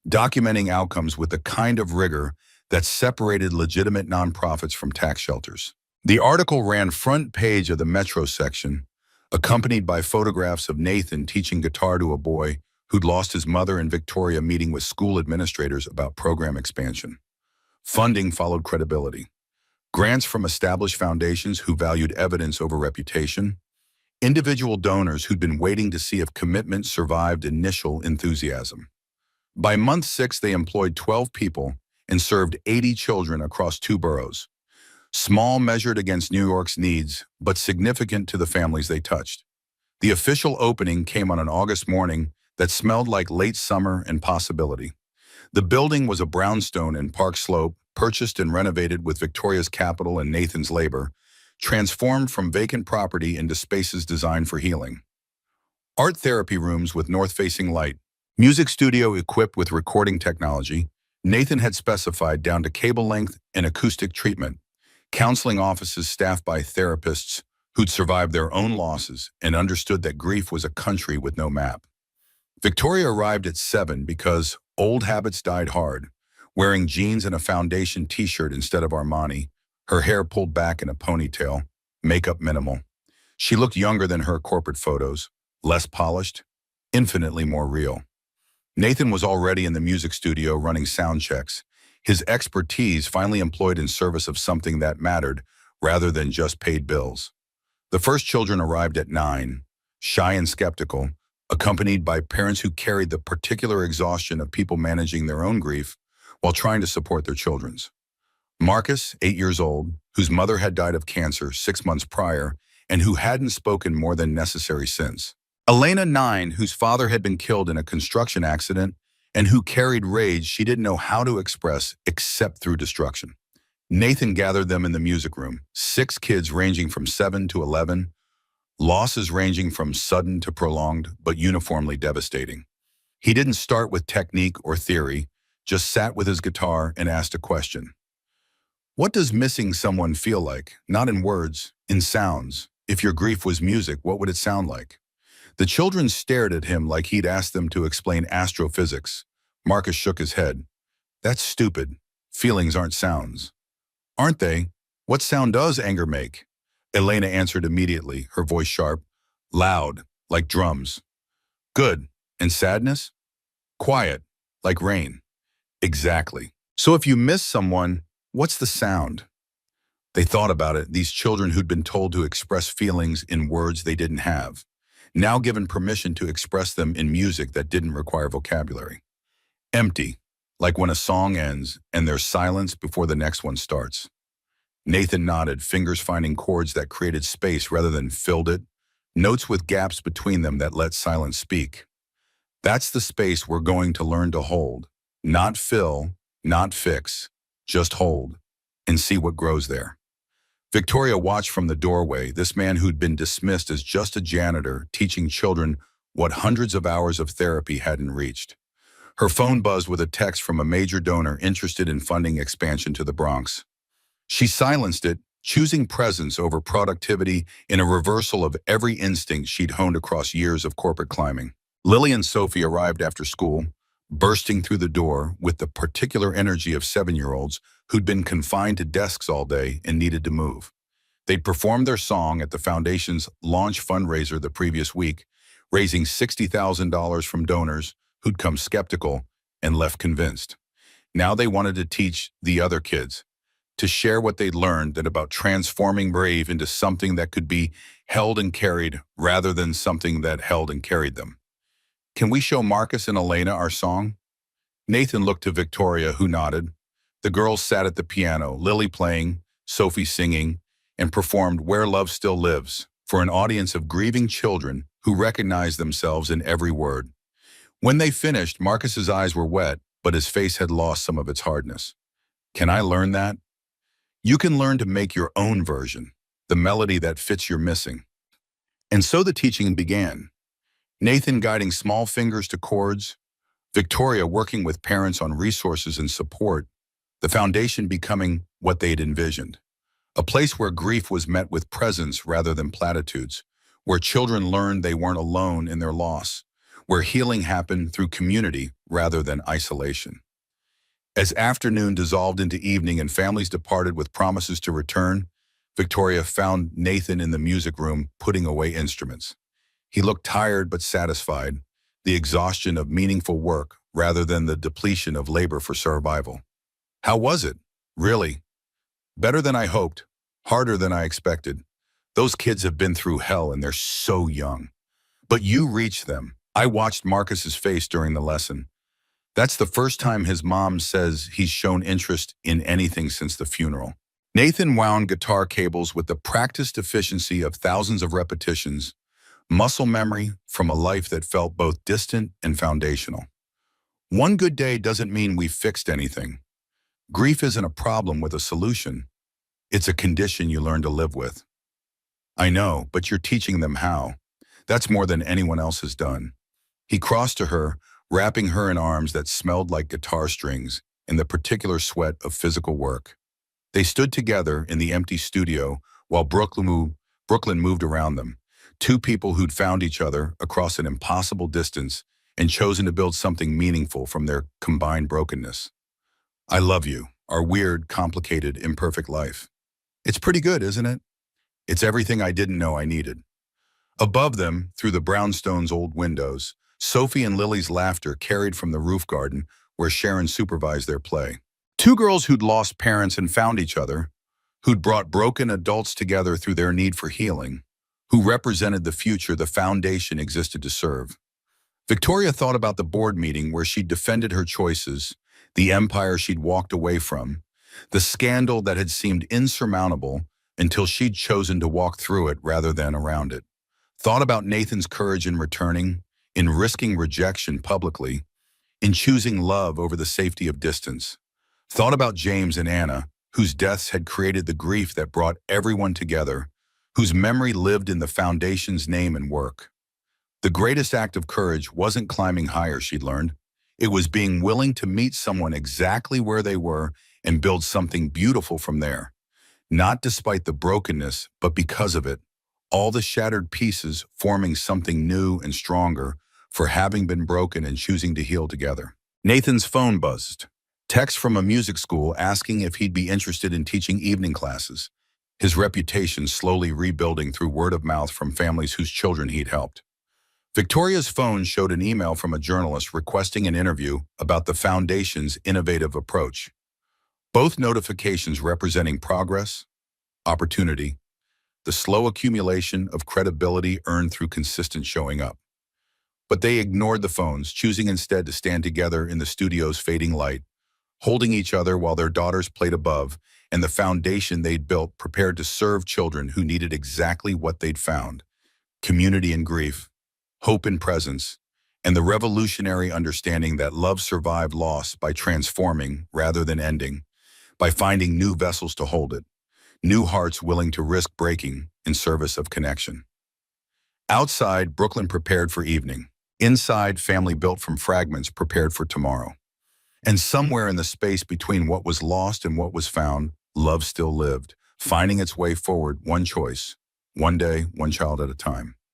documenting outcomes with the kind of rigor that separated legitimate nonprofits from tax shelters. The article ran front page of the Metro section, accompanied by photographs of Nathan teaching guitar to a boy who'd lost his mother and Victoria meeting with school administrators about program expansion. Funding followed credibility. Grants from established foundations who valued evidence over reputation, individual donors who'd been waiting to see if commitment survived initial enthusiasm. By month 6, they employed 12 people and served 80 children across 2 boroughs. Small measured against New York's needs, but significant to the families they touched. The official opening came on an August morning that smelled like late summer and possibility. The building was a brownstone in Park Slope, purchased and renovated with Victoria's capital and Nathan's labor, transformed from vacant property into spaces designed for healing. Art therapy rooms with north-facing light, music studio equipped with recording technology, Nathan had specified down to cable length and acoustic treatment, counseling offices staffed by therapists who'd survived their own losses and understood that grief was a country with no map. Victoria arrived at 7 because old habits died hard, wearing jeans and a foundation t-shirt instead of Armani, her hair pulled back in a ponytail, makeup minimal. She looked younger than her corporate photos, less polished, infinitely more real. Nathan was already in the music studio running sound checks, his expertise finally employed in service of something that mattered rather than just paid bills. The first children arrived at 9, shy and skeptical, accompanied by parents who carried the particular exhaustion of people managing their own grief while trying to support their children's. Marcus, 8 years old, whose mother had died of cancer 6 months prior and who hadn't spoken more than necessary since. Elena, 9, whose father had been killed in a construction accident and who carried rage she didn't know how to express except through destruction. Nathan gathered them in the music room, 6 kids ranging from 7 to 11, losses ranging from sudden to prolonged, but uniformly devastating. He didn't start with technique or theory, just sat with his guitar and asked a question. What does missing someone feel like? Not in words, in sounds. If your grief was music, what would it sound like? The children stared at him like he'd asked them to explain astrophysics. Marcus shook his head. That's stupid. Feelings aren't sounds. Aren't they? What sound does anger make? Elena answered immediately, her voice sharp. Loud, like drums. Good. And sadness? Quiet, like rain. Exactly. So if you miss someone, what's the sound? They thought about it, these children who'd been told to express feelings in words they didn't have, now given permission to express them in music that didn't require vocabulary. Empty, like when a song ends and there's silence before the next one starts. Nathan nodded, fingers finding chords that created space rather than filled it, notes with gaps between them that let silence speak. That's the space we're going to learn to hold, not fill, not fix, just hold, and see what grows there. Victoria watched from the doorway, this man who'd been dismissed as just a janitor teaching children what hundreds of hours of therapy hadn't reached. Her phone buzzed with a text from a major donor interested in funding expansion to the Bronx. She silenced it, choosing presence over productivity in a reversal of every instinct she'd honed across years of corporate climbing. Lily and Sophie arrived after school, bursting through the door with the particular energy of 7-year-olds who'd been confined to desks all day and needed to move. They'd performed their song at the foundation's launch fundraiser the previous week, raising $60,000 from donors who'd come skeptical and left convinced. Now they wanted to teach the other kids, to share what they'd learned and about transforming brave into something that could be held and carried rather than something that held and carried them. Can we show Marcus and Elena our song? Nathan looked to Victoria, who nodded. The girls sat at the piano, Lily playing, Sophie singing, and performed Where Love Still Lives for an audience of grieving children who recognized themselves in every word. When they finished, Marcus's eyes were wet, but his face had lost some of its hardness. Can I learn that? You can learn to make your own version, the melody that fits your missing. And so the teaching began. Nathan guiding small fingers to chords, Victoria working with parents on resources and support, the foundation becoming what they'd envisioned. A place where grief was met with presence rather than platitudes, where children learned they weren't alone in their loss, where healing happened through community rather than isolation. As afternoon dissolved into evening and families departed with promises to return, Victoria found Nathan in the music room putting away instruments. He looked tired but satisfied, the exhaustion of meaningful work rather than the depletion of labor for survival. How was it? Really? Better than I hoped, harder than I expected. Those kids have been through hell and they're so young. But you reached them. I watched Marcus's face during the lesson. That's the first time his mom says he's shown interest in anything since the funeral. Nathan wound guitar cables with the practiced efficiency of thousands of repetitions, muscle memory from a life that felt both distant and foundational. One good day doesn't mean we've fixed anything. Grief isn't a problem with a solution. It's a condition you learn to live with. I know, but you're teaching them how. That's more than anyone else has done. He crossed to her, wrapping her in arms that smelled like guitar strings and the particular sweat of physical work. They stood together in the empty studio while Brooklyn moved around them, two people who'd found each other across an impossible distance and chosen to build something meaningful from their combined brokenness. I love you, our weird, complicated, imperfect life. It's pretty good, isn't it? It's everything I didn't know I needed. Above them, through the brownstone's old windows, Sophie and Lily's laughter carried from the roof garden where Sharon supervised their play. Two girls who'd lost parents and found each other, who'd brought broken adults together through their need for healing, who represented the future the foundation existed to serve. Victoria thought about the board meeting where she'd defended her choices, the empire she'd walked away from, the scandal that had seemed insurmountable until she'd chosen to walk through it rather than around it. Thought about Nathan's courage in returning, in risking rejection publicly, in choosing love over the safety of distance. Thought about James and Anna, whose deaths had created the grief that brought everyone together, whose memory lived in the foundation's name and work. The greatest act of courage wasn't climbing higher, she'd learned. It was being willing to meet someone exactly where they were and build something beautiful from there. Not despite the brokenness, but because of it. All the shattered pieces forming something new and stronger for having been broken and choosing to heal together. Nathan's phone buzzed. Text from a music school asking if he'd be interested in teaching evening classes. His reputation slowly rebuilding through word of mouth from families whose children he'd helped. Victoria's phone showed an email from a journalist requesting an interview about the Foundation's innovative approach. Both notifications representing progress, opportunity, the slow accumulation of credibility earned through consistent showing up. But they ignored the phones, choosing instead to stand together in the studio's fading light, holding each other while their daughters played above, and the foundation they'd built prepared to serve children who needed exactly what they'd found: community in grief, hope in presence, and the revolutionary understanding that love survived loss by transforming rather than ending, by finding new vessels to hold it, new hearts willing to risk breaking in service of connection. Outside, Brooklyn prepared for evening. Inside, family built from fragments prepared for tomorrow. And somewhere in the space between what was lost and what was found, love still lived, finding its way forward, one choice, one day, one child at a time.